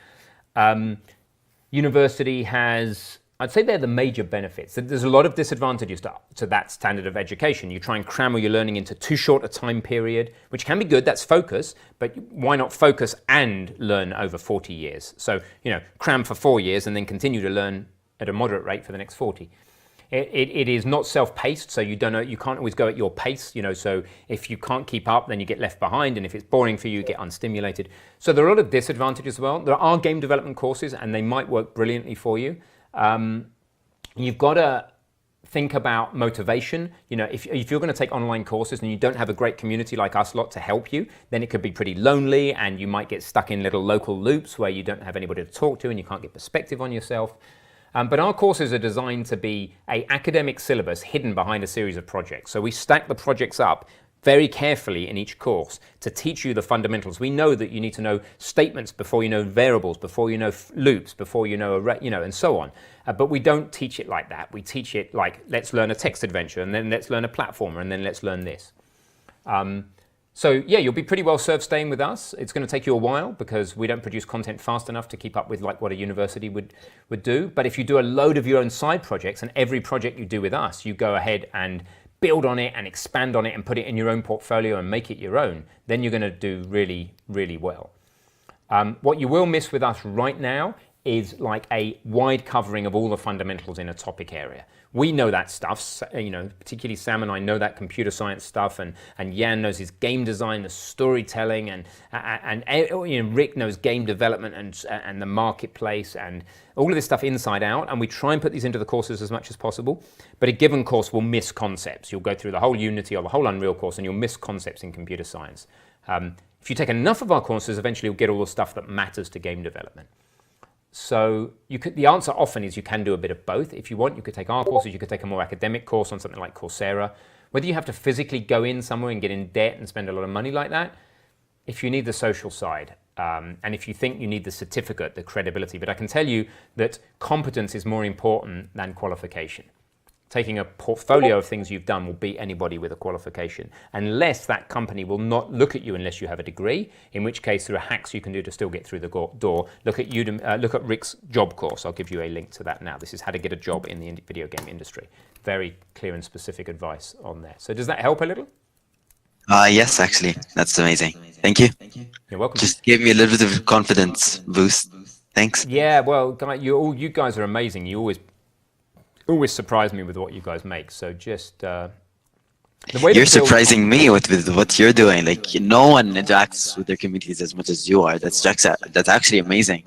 University has, I'd say they're the major benefits. There's a lot of disadvantages to that standard of education. You try and cram all your learning into too short a time period, which can be good, that's focus, but why not focus and learn over 40 years? So, cram for 4 years and then continue to learn at a moderate rate for the next 40. It is not self-paced, so you can't always go at your pace, so if you can't keep up, then you get left behind, and if it's boring for you, you get unstimulated. So there are a lot of disadvantages as well. There are game development courses, and they might work brilliantly for you. You've got to think about motivation. If you're going to take online courses and you don't have a great community like us lot to help you, then it could be pretty lonely, and you might get stuck in little local loops where you don't have anybody to talk to and you can't get perspective on yourself. But our courses are designed to be an academic syllabus hidden behind a series of projects. So we stack the projects up very carefully in each course to teach you the fundamentals. We know that you need to know statements before you know variables, before you know loops, before you know and so on. But we don't teach it like that. We teach it like, let's learn a text adventure, and then let's learn a platformer, and then let's learn this. So yeah, you'll be pretty well served staying with us. It's going to take you a while because we don't produce content fast enough to keep up with like what a university would do. But if you do a load of your own side projects, and every project you do with us, you go ahead and build on it and expand on it and put it in your own portfolio and make it your own, then you're going to do really, really well. What you will miss with us right now is like a wide covering of all the fundamentals in a topic area. We know that stuff, particularly Sam and I know that computer science stuff, and Jan knows his game design, the storytelling, and Rick knows game development and the marketplace and all of this stuff inside out, and we try and put these into the courses as much as possible. But a given course will miss concepts. You'll go through the whole Unity or the whole Unreal course and you'll miss concepts in computer science. If you take enough of our courses, eventually you'll get all the stuff that matters to game development. So the answer often is you can do a bit of both. If you want, you could take our courses, you could take a more academic course on something like Coursera. Whether you have to physically go in somewhere and get in debt and spend a lot of money like that, if you need the social side, and if you think you need the certificate, the credibility, but I can tell you that competence is more important than qualification. taking a portfolio of things you've done will beat anybody with a qualification, unless that company will not look at you unless you have a degree, in which case there are hacks you can do to still get through the door. Look at Rick's job course. I'll give you a link to that now. This is how to get a job in the video game industry. Very clear and specific advice on there. So does that help a little? Yes, actually. That's amazing. Thank you. You're welcome. Just gave me a little bit of confidence boost. Thanks. Yeah, well, you guys are amazing. You always surprise me with what you guys make. So just the way you're surprising me with what you're doing. Like no one interacts with their communities as much as you are. That's actually amazing.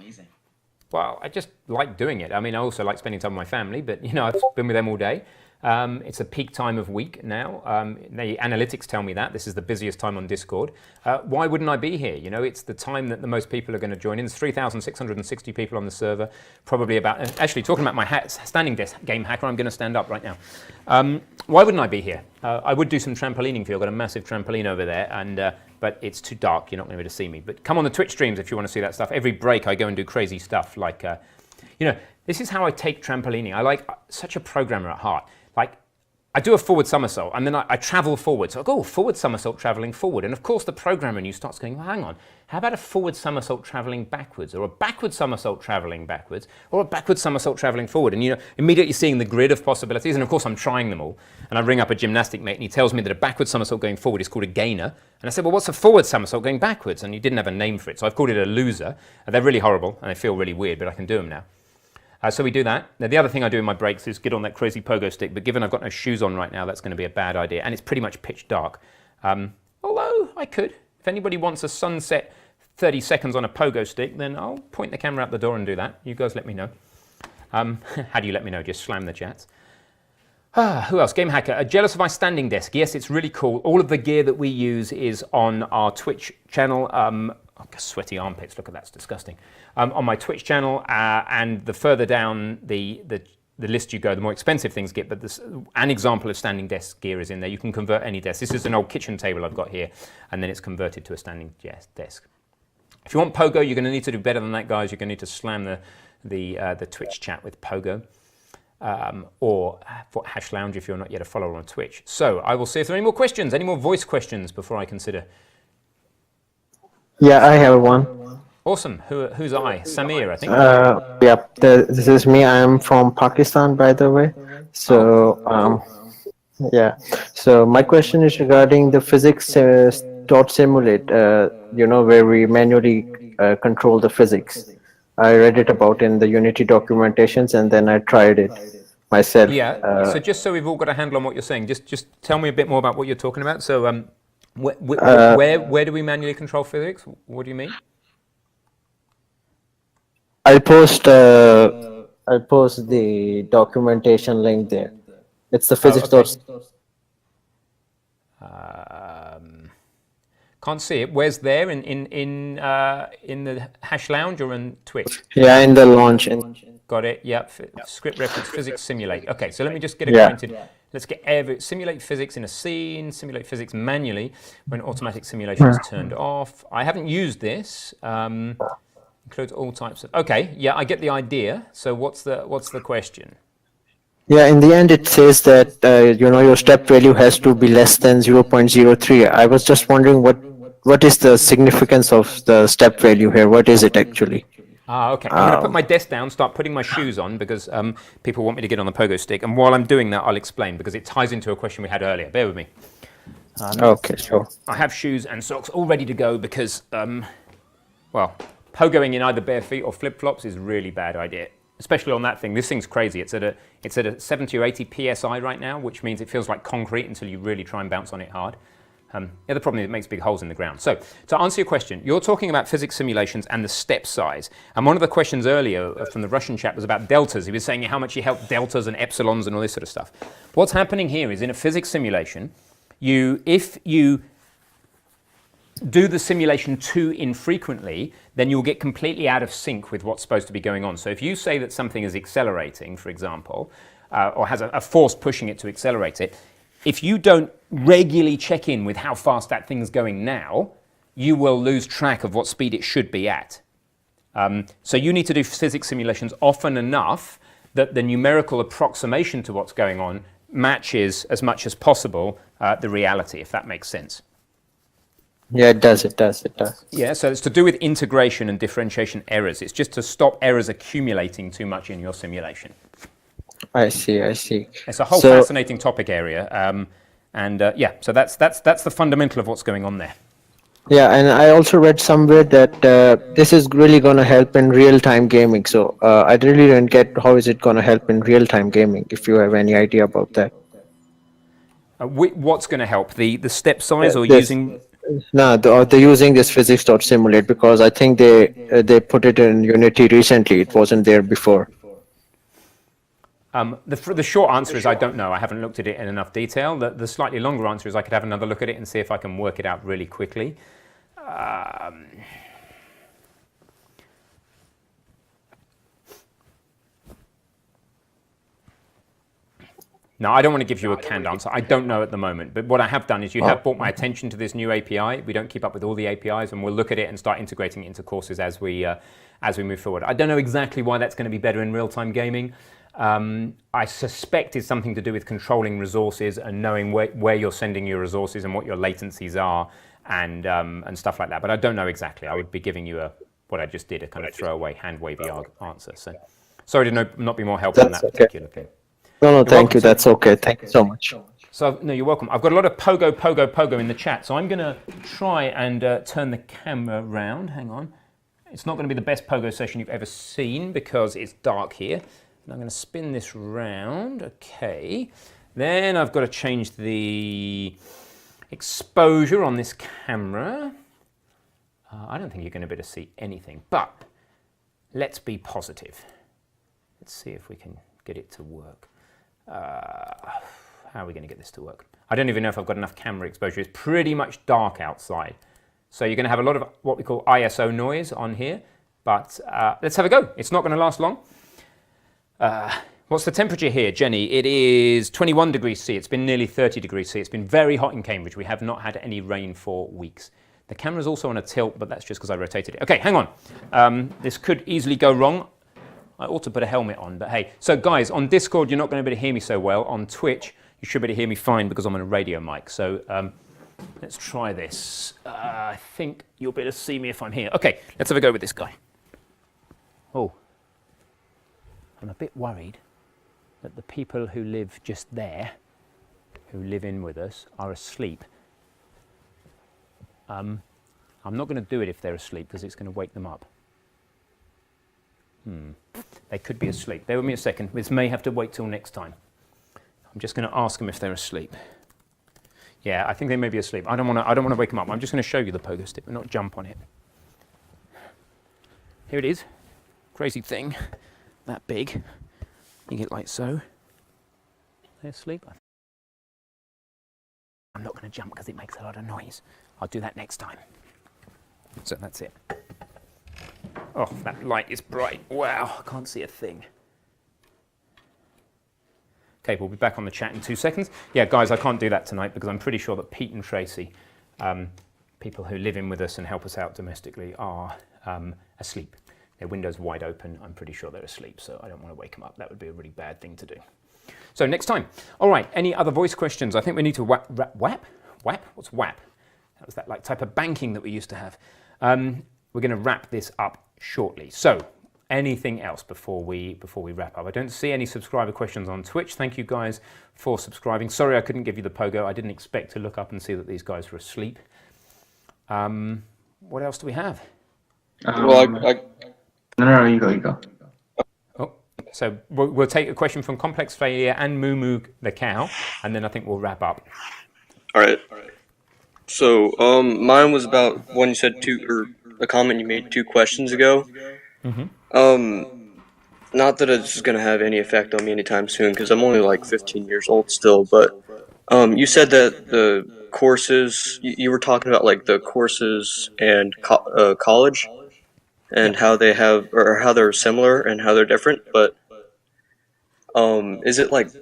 Well, I just like doing it. I mean, I also like spending time with my family, but I've been with them all day. It's a peak time of week now. The analytics tell me that. This is the busiest time on Discord. Why wouldn't I be here? It's the time that the most people are going to join in. There's 3,660 people on the server. Probably about, actually talking about my standing desk game hacker, I'm going to stand up right now. Why wouldn't I be here? I would do some trampolining for you. I've got a massive trampoline over there, but it's too dark. You're not going to be able to see me. But come on the Twitch streams if you want to see that stuff. Every break I go and do crazy stuff like, this is how I take trampolining. I like such a programmer at heart. Like, I do a forward somersault, and then I travel forward. So I go, forward somersault traveling forward. And of course, the programmer in you starts going, well, hang on, how about a forward somersault traveling backwards, or a backward somersault traveling backwards, or a backward somersault traveling forward? And immediately seeing the grid of possibilities. And of course, I'm trying them all. And I ring up a gymnastic mate, and he tells me that a backward somersault going forward is called a gainer. And I said, well, what's a forward somersault going backwards? And he didn't have a name for it. So I've called it a loser. And they're really horrible, and they feel really weird, but I can do them now. So we do that. Now, the other thing I do in my breaks is get on that crazy pogo stick, but given I've got no shoes on right now, that's going to be a bad idea. And it's pretty much pitch dark. Although I could. If anybody wants a sunset 30 seconds on a pogo stick, then I'll point the camera out the door and do that. You guys let me know. How do you let me know? Just slam the chats. Who else? Game Hacker. Jealous of my standing desk. Yes, it's really cool. All of the gear that we use is on our Twitch channel. Sweaty armpits, look at that, it's disgusting. On my Twitch channel, and the further down the list you go, the more expensive things get, but an example of standing desk gear is in there. You can convert any desk. This is an old kitchen table I've got here, and then it's converted to a standing desk. If you want Pogo, you're going to need to do better than that, guys. You're going to need to slam the Twitch chat with Pogo. Or for Hash Lounge if you're not yet a follower on Twitch. So I will see if there are any more questions, any more voice questions before I consider. Yeah, I have one. Awesome. Who's I? Samir, I think. Yeah, this is me. I am from Pakistan, by the way. So, yeah. So my question is regarding the physics dot simulate. Where we manually control the physics. I read it about in the Unity documentations, and then I tried it myself. Yeah. So just so we've all got a handle on what you're saying, just tell me a bit more about what you're talking about. So, where do we manually control physics? What do you mean? I'll post the documentation link there. It's the physics. Can't see it. Where's there in the Hash Lounge or in Twitch? Yeah, in the launch. Got it. Yep. Script reference physics simulate. Okay, so let me just get acquainted. Yeah. Let's get simulate physics in a scene. Simulate physics manually when automatic simulation is turned off. I haven't used this. Includes all types of. Okay. Yeah, I get the idea. So what's the question? Yeah, in the end it says that your step value has to be less than 0.03. I was just wondering what is the significance of the step value here? What is it actually? Okay. I'm going to put my desk down, start putting my shoes on because people want me to get on the pogo stick. And while I'm doing that, I'll explain because it ties into a question we had earlier. Bear with me. Okay, sure. I have shoes and socks all ready to go because, pogoing in either bare feet or flip-flops is a really bad idea. Especially on that thing. This thing's crazy. It's at a 70 or 80 psi right now, which means it feels like concrete until you really try and bounce on it hard. The other problem is it makes big holes in the ground. So to answer your question, you're talking about physics simulations and the step size. And one of the questions earlier from the Russian chap was about deltas. He was saying how much you help deltas and epsilons and all this sort of stuff. What's happening here is in a physics simulation, if you do the simulation too infrequently, then you'll get completely out of sync with what's supposed to be going on. So if you say that something is accelerating, for example, or has a force pushing it to accelerate it, if you don't regularly check in with how fast that thing's going now, you will lose track of what speed it should be at. So you need to do physics simulations often enough that the numerical approximation to what's going on matches as much as possible the reality, if that makes sense. Yeah, it does. Yeah, so it's to do with integration and differentiation errors. It's just to stop errors accumulating too much in your simulation. I see. It's a whole fascinating topic area, yeah, so that's the fundamental of what's going on there. Yeah, and I also read somewhere that this is really going to help in real-time gaming. So I really don't get how is it going to help in real-time gaming, if you have any idea about that. What's going to help? The step size or This- using... No, they're using this physics.simulate because I think they put it in Unity recently. It wasn't there before. The short answer is I don't know. I haven't looked at it in enough detail. The slightly longer answer is I could have another look at it and see if I can work it out really quickly. No, I don't want to give you a canned answer. I don't know at the moment. But what I have done is you have brought my attention to this new API. We don't keep up with all the APIs, and we'll look at it and start integrating it into courses as we move forward. I don't know exactly why that's going to be better in real-time gaming. I suspect it's something to do with controlling resources and knowing where you're sending your resources and what your latencies are and stuff like that. But I don't know exactly. I would be giving you what I just did, a kind of throwaway, hand-wavy answer. So sorry to not be more helpful on that particular thing. No, thank you. That's okay. Thank you so much. So, no, you're welcome. I've got a lot of pogo in the chat, so I'm going to try and turn the camera around. Hang on. It's not going to be the best pogo session you've ever seen because it's dark here. And I'm going to spin this round. Okay. Then I've got to change the exposure on this camera. I don't think you're going to be able to see anything, but let's be positive. Let's see if we can get it to work. How are we going to get this to work? I don't even know if I've got enough camera exposure. It's pretty much dark outside. So you're going to have a lot of what we call ISO noise on here. But let's have a go. It's not going to last long. What's the temperature here, Jenny? It is 21 degrees C. It's been nearly 30 degrees C. It's been very hot in Cambridge. We have not had any rain for weeks. The camera's also on a tilt, but that's just because I rotated it. Okay, hang on. This could easily go wrong. I ought to put a helmet on, but hey. So guys, on Discord, you're not going to be able to hear me so well. On Twitch, you should be able to hear me fine because I'm on a radio mic. So let's try this. I think you'll be able to see me if I'm here. Okay, let's have a go with this guy. Oh, I'm a bit worried that the people who live just there, who live in with us, are asleep. I'm not going to do it if they're asleep because it's going to wake them up. They could be asleep. Bear with me a second. This may have to wait till next time. I'm just going to ask them if they're asleep. Yeah, I think they may be asleep. I don't want to wake them up. I'm just going to show you the pogo stick, but not jump on it. Here it is. Crazy thing. That big. You get like so. They're asleep. I'm not going to jump because it makes a lot of noise. I'll do that next time. So that's it. Oh, that light is bright. Wow, I can't see a thing. Okay, we'll be back on the chat in 2 seconds. Yeah, guys, I can't do that tonight because I'm pretty sure that Pete and Tracy, people who live in with us and help us out domestically, are asleep. Their window's wide open. I'm pretty sure they're asleep, so I don't want to wake them up. That would be a really bad thing to do. So next time. All right, any other voice questions? I think we need to WAP? What's WAP? That was that like type of banking that we used to have. We're going to wrap this up shortly. So, anything else before we wrap up? I don't see any subscriber questions on Twitch. Thank you guys for subscribing. Sorry I couldn't give you the pogo. I didn't expect to look up and see that these guys were asleep. What else do we have? No, you go. Oh, so we'll take a question from Complex Failure and Moo the cow, and then I think we'll wrap up. All right. So, mine was about when you said a comment you made 2 questions ago. Not that it's going to have any effect on me anytime soon, because I'm only like 15 years old still, but you said that the courses, you were talking about like the courses and college, and how they have, or how they're similar and how they're different, but is it like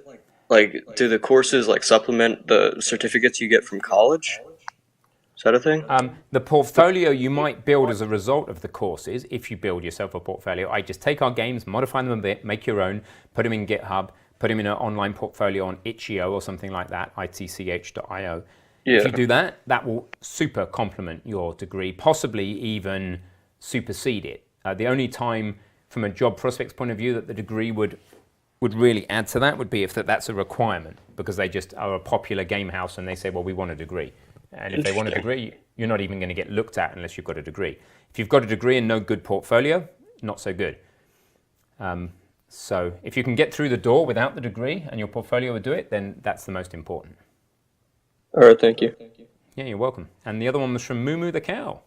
do the courses like supplement the certificates you get from college? Is that a thing? The portfolio you might build as a result of the courses, if you build yourself a portfolio, I just take our games, modify them a bit, make your own, put them in GitHub, put them in an online portfolio on itch.io or something like that, itch.io. Yeah. If you do that, that will super complement your degree, possibly even supersede it. The only time from a job prospects point of view that the degree would really add to that would be if that's a requirement, because they just are a popular game house and they say, well, we want a degree. And if they want a degree, you're not even going to get looked at unless you've got a degree. If you've got a degree and no good portfolio, not so good. So if you can get through the door without the degree and your portfolio will do it, then that's the most important. All right, thank you. Yeah, you're welcome. And the other one was from Moo the cow.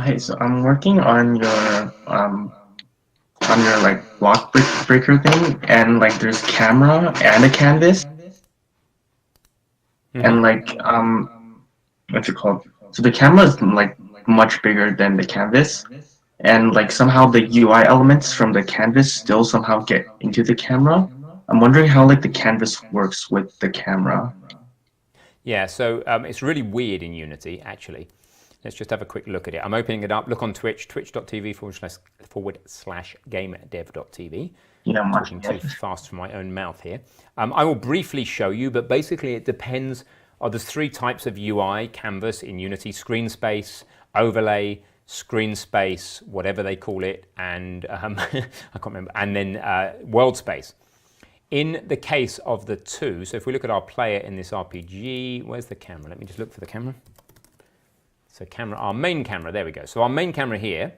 Hey, so I'm working on your like block breaker thing, and like there's camera and a canvas, and like what's it called? So the camera is like much bigger than the canvas, and like somehow the UI elements from the canvas still somehow get into the camera. I'm wondering how like the canvas works with the camera. Yeah, so it's really weird in Unity, actually. Let's just have a quick look at it. I'm opening it up. Look on Twitch, twitch.tv / GameDev.tv. Yeah, I'm talking too fast for my own mouth here. I will briefly show you, but basically it depends. There's 3 types of UI canvas in Unity: screen space, overlay, screen space, whatever they call it, and I can't remember, and then world space. In the case of the 2, so if we look at our player in this RPG, where's the camera? Let me just look for the camera. So camera, our main camera, there we go. So our main camera here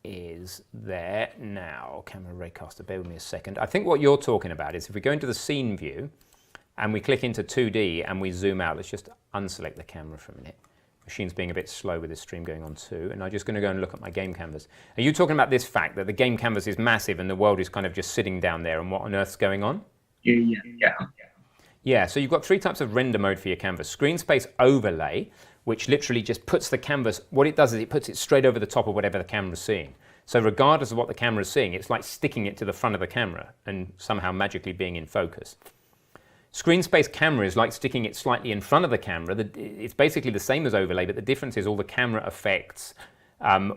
is there now. Camera raycaster, bear with me a second. I think what you're talking about is if we go into the scene view and we click into 2D and we zoom out, let's just unselect the camera for a minute. Machine's being a bit slow with this stream going on too, and I'm just going to go and look at my game canvas. Are you talking about this fact that the game canvas is massive and the world is kind of just sitting down there, and what on earth's going on? Yeah. Yeah, so you've got 3 types of render mode for your canvas. Screen space overlay, which literally just puts the canvas, what it does is it puts it straight over the top of whatever the camera's seeing. So regardless of what the camera's seeing, it's like sticking it to the front of the camera and somehow magically being in focus. Screen space camera is like sticking it slightly in front of the camera. It's basically the same as overlay, but the difference is all the camera effects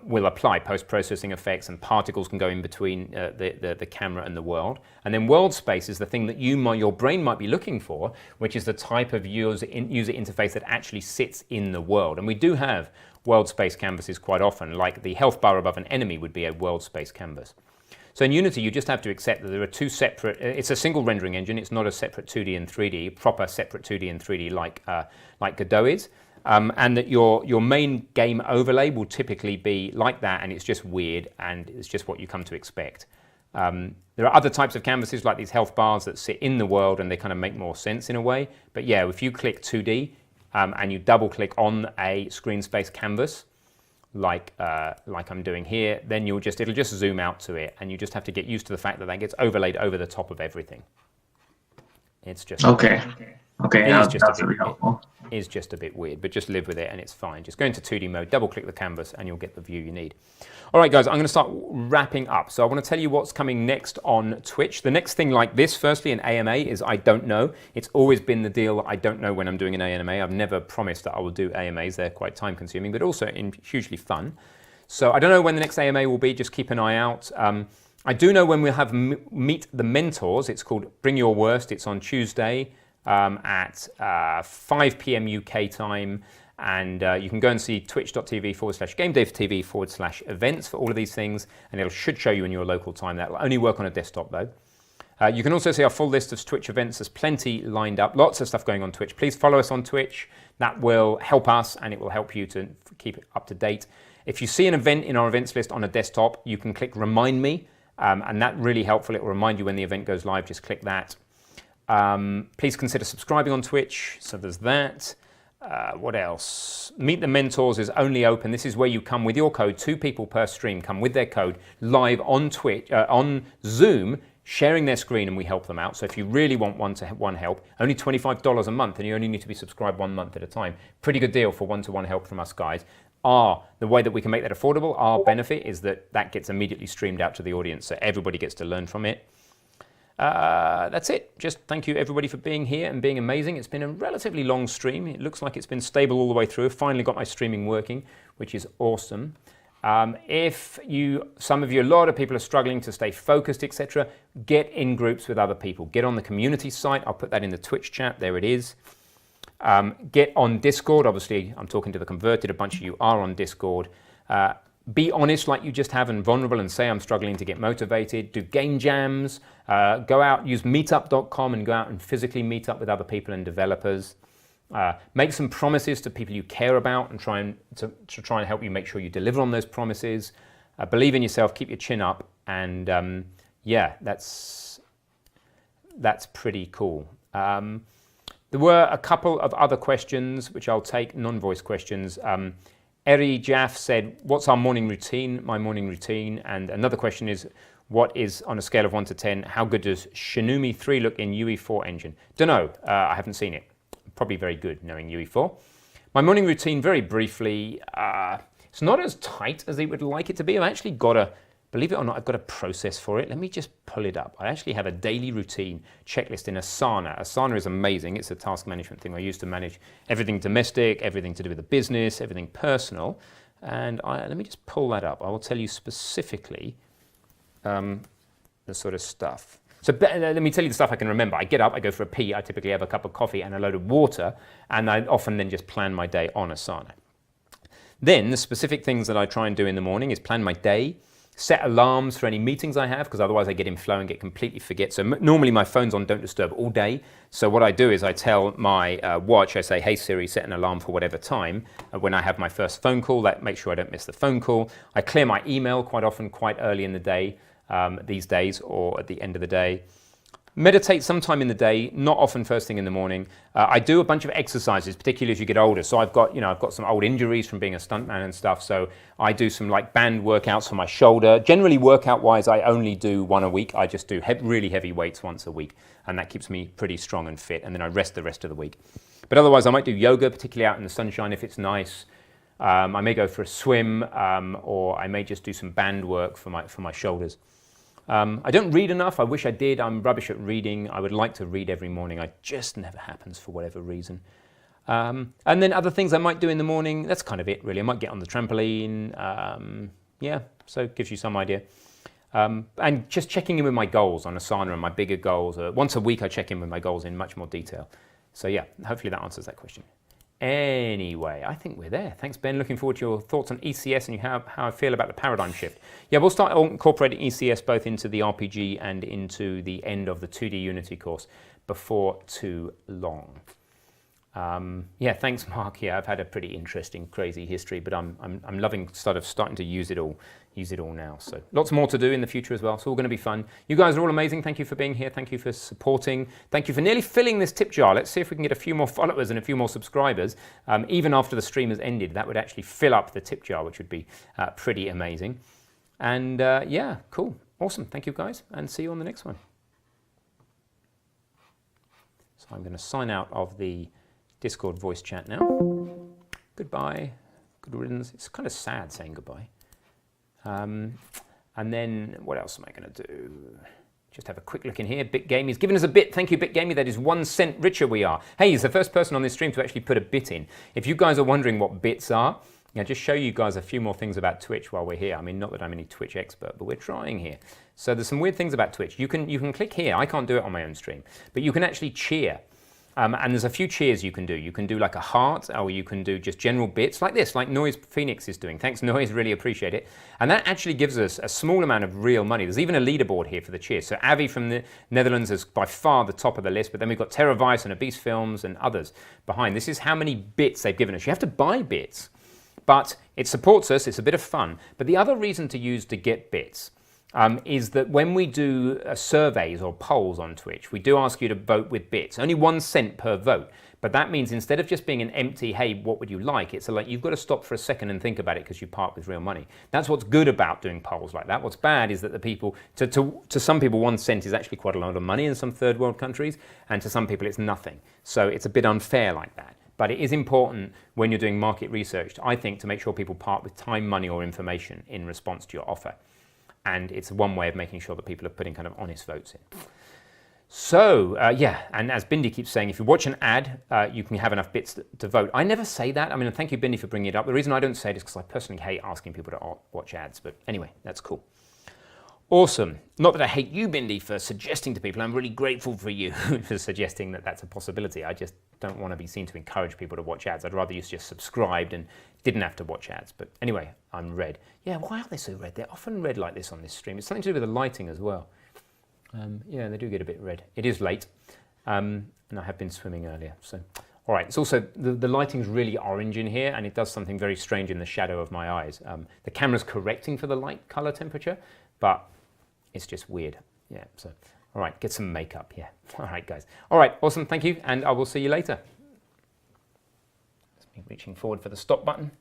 will apply, post-processing effects, and particles can go in between the camera and the world. And then world space is the thing that your brain might be looking for, which is the type of user interface that actually sits in the world. And we do have world space canvases quite often, like the health bar above an enemy would be a world space canvas. So in Unity, you just have to accept that there are 2 separate, it's a single rendering engine, it's not a separate 2D and 3D, proper separate 2D and 3D like Godot is. And that your main game overlay will typically be like that, and it's just weird, and it's just what you come to expect. There are other types of canvases like these health bars that sit in the world, and they kind of make more sense in a way. But yeah, if you click 2D and you double click on a screen space canvas, like I'm doing here, then it'll just zoom out to it, and you just have to get used to the fact that that gets overlaid over the top of everything. It's just okay. That's really helpful. Is just a bit weird, but just live with it and it's fine. Just go into 2D mode, double click the canvas, and you'll get the view you need. All right, guys, I'm going to start wrapping up. So I want to tell you what's coming next on Twitch. The next thing like this, firstly, an AMA is I don't know. It's always been the deal that I don't know when I'm doing an AMA. I've never promised that I will do AMAs. They're quite time consuming, but also hugely fun. So I don't know when the next AMA will be. Just keep an eye out. I do know when we'll have Meet the Mentors. It's called Bring Your Worst. It's on Tuesday at 5 p.m. UK time, and you can go and see twitch.tv / GameDev.tv / events for all of these things, and it should show you in your local time. That will only work on a desktop though. You can also see our full list of Twitch events. There's plenty lined up, lots of stuff going on Twitch. Please follow us on Twitch. That will help us, and it will help you to keep it up to date. If you see an event in our events list on a desktop, you can click Remind Me, and that's really helpful. It will remind you when the event goes live. Just click that. Please consider subscribing on Twitch. So there's that. What else? Meet the Mentors is only open. This is where you come with your code. 2 people per stream come with their code live on Twitch, on Zoom, sharing their screen, and we help them out. So if you really want one-to-one help, only $25 a month, and you only need to be subscribed 1 month at a time. Pretty good deal for one-to-one help from us guys. The way that we can make that affordable, our benefit is that gets immediately streamed out to the audience, so everybody gets to learn from it. That's it. Just thank you everybody for being here and being amazing. It's been a relatively long stream. It looks like it's been stable all the way through. Finally got my streaming working, which is awesome. If some of you, a lot of people are struggling to stay focused, etc., get in groups with other people. Get on the community site. I'll put that in the Twitch chat. There it is. Get on Discord. Obviously, I'm talking to the converted. A bunch of you are on Discord. Be honest like you just have and vulnerable and say, I'm struggling to get motivated. Do game jams. Go out, use meetup.com and go out and physically meet up with other people and developers. Make some promises to people you care about and try and help you make sure you deliver on those promises. Believe in yourself, keep your chin up, and yeah, that's pretty cool. There were a couple of other questions which I'll take, non-voice questions. Eri Jaff said, what's our morning routine? My morning routine. And another question is, what is, on a scale of 1 to 10, how good does Shinumi 3 look in UE4 engine? Don't know, I haven't seen it. Probably very good knowing UE4. My morning routine, very briefly, it's not as tight as it would like it to be. I've actually got a, believe it or not, I've got a process for it. Let me just pull it up. I actually have a daily routine checklist in Asana. Asana is amazing. It's a task management thing I use to manage everything domestic, everything to do with the business, everything personal. And let me just pull that up. I will tell you specifically the sort of stuff. So let me tell you the stuff I can remember. I get up, I go for a pee, I typically have a cup of coffee and a load of water, and I often then just plan my day on Asana. Then the specific things that I try and do in the morning is plan my day, set alarms for any meetings I have, because otherwise I get in flow and get completely forget. So normally my phone's on Don't Disturb all day. So what I do is I tell my watch, I say, hey Siri, set an alarm for whatever time. When I have my first phone call, that makes sure I don't miss the phone call. I clear my email quite often, quite early in the day these days, or at the end of the day. Meditate sometime in the day, not often first thing in the morning. I do a bunch of exercises, particularly as you get older. So I've got some old injuries from being a stuntman and stuff. So I do some like band workouts for my shoulder. Generally, workout-wise, I only do one a week. I just do really heavy weights once a week, and that keeps me pretty strong and fit. And then I rest the rest of the week. But otherwise, I might do yoga, particularly out in the sunshine if it's nice. I may go for a swim, or I may just do some band work for my shoulders. I don't read enough. I wish I did. I'm rubbish at reading. I would like to read every morning. It just never happens for whatever reason. And then other things I might do in the morning, that's kind of it really. I might get on the trampoline. Yeah, so it gives you some idea. And just checking in with my goals on Asana and my bigger goals. Once a week I check in with my goals in much more detail. So yeah, hopefully that answers that question. Anyway, I think we're there. Thanks, Ben. Looking forward to your thoughts on ECS and how I feel about the paradigm shift. Yeah, we'll start incorporating ECS both into the RPG and into the end of the 2D Unity course before too long. Yeah, thanks, Mark. Yeah, I've had a pretty interesting, crazy history, but I'm loving starting to use it all now. So lots more to do in the future as well. It's all going to be fun. You guys are all amazing. Thank you for being here. Thank you for supporting. Thank you for nearly filling this tip jar. Let's see if we can get a few more followers and a few more subscribers. Even after the stream has ended, that would actually fill up the tip jar, which would be pretty amazing. And yeah, cool. Awesome. Thank you guys, and see you on the next one. So I'm going to sign out of the Discord voice chat now. Goodbye. Good riddance. It's kind of sad saying goodbye. And then what else am I going to do? Just have a quick look in here. BitGamey's given us a bit. Thank you, BitGamey. That is 1 cent richer we are. Hey, he's the first person on this stream to actually put a bit in. If you guys are wondering what bits are, just show you guys a few more things about Twitch while we're here. I mean, not that I'm any Twitch expert, but we're trying here. So there's some weird things about Twitch. You can click here. I can't do it on my own stream, but you can actually cheer. And there's a few cheers you can do. You can do like a heart, or you can do just general bits like this, like Noise Phoenix is doing. Thanks, Noise, really appreciate it. And that actually gives us a small amount of real money. There's even a leaderboard here for the cheers. So Avi from the Netherlands is by far the top of the list, but then we've got Terra Vice and Abyss Films and others behind. This is how many bits they've given us. You have to buy bits, but it supports us. It's a bit of fun. But the other reason to use to get bits is that when we do surveys or polls on Twitch, we do ask you to vote with bits. Only 1 cent per vote. But that means instead of just being an empty, hey, what would you like? It's like you've got to stop for a second and think about it because you part with real money. That's what's good about doing polls like that. What's bad is that the people, to some people, 1 cent is actually quite a lot of money in some third world countries, and to some people it's nothing. So it's a bit unfair like that. But it is important when you're doing market research, I think, to make sure people part with time, money, or information in response to your offer. And it's one way of making sure that people are putting kind of honest votes in. So, yeah, and as Bindi keeps saying, if you watch an ad, you can have enough bits to vote. I never say that. I mean, thank you, Bindi, for bringing it up. The reason I don't say it is because I personally hate asking people to watch ads. But anyway, that's cool. Awesome. Not that I hate you, Bindi, for suggesting to people. I'm really grateful for you for suggesting that that's a possibility. I just don't want to be seen to encourage people to watch ads. I'd rather you just subscribed and didn't have to watch ads. But anyway, I'm red. Yeah, why are they so red? They're often red like this on this stream. It's something to do with the lighting as well. Yeah, they do get a bit red. It is late, and I have been swimming earlier. So, all right. It's also the lighting's really orange in here, and it does something very strange in the shadow of my eyes. The camera's correcting for the light color temperature, but it's just weird. Yeah. So, all right. Get some makeup. Yeah. All right, guys. All right. Awesome. Thank you, and I will see you later. Just be reaching forward for the stop button.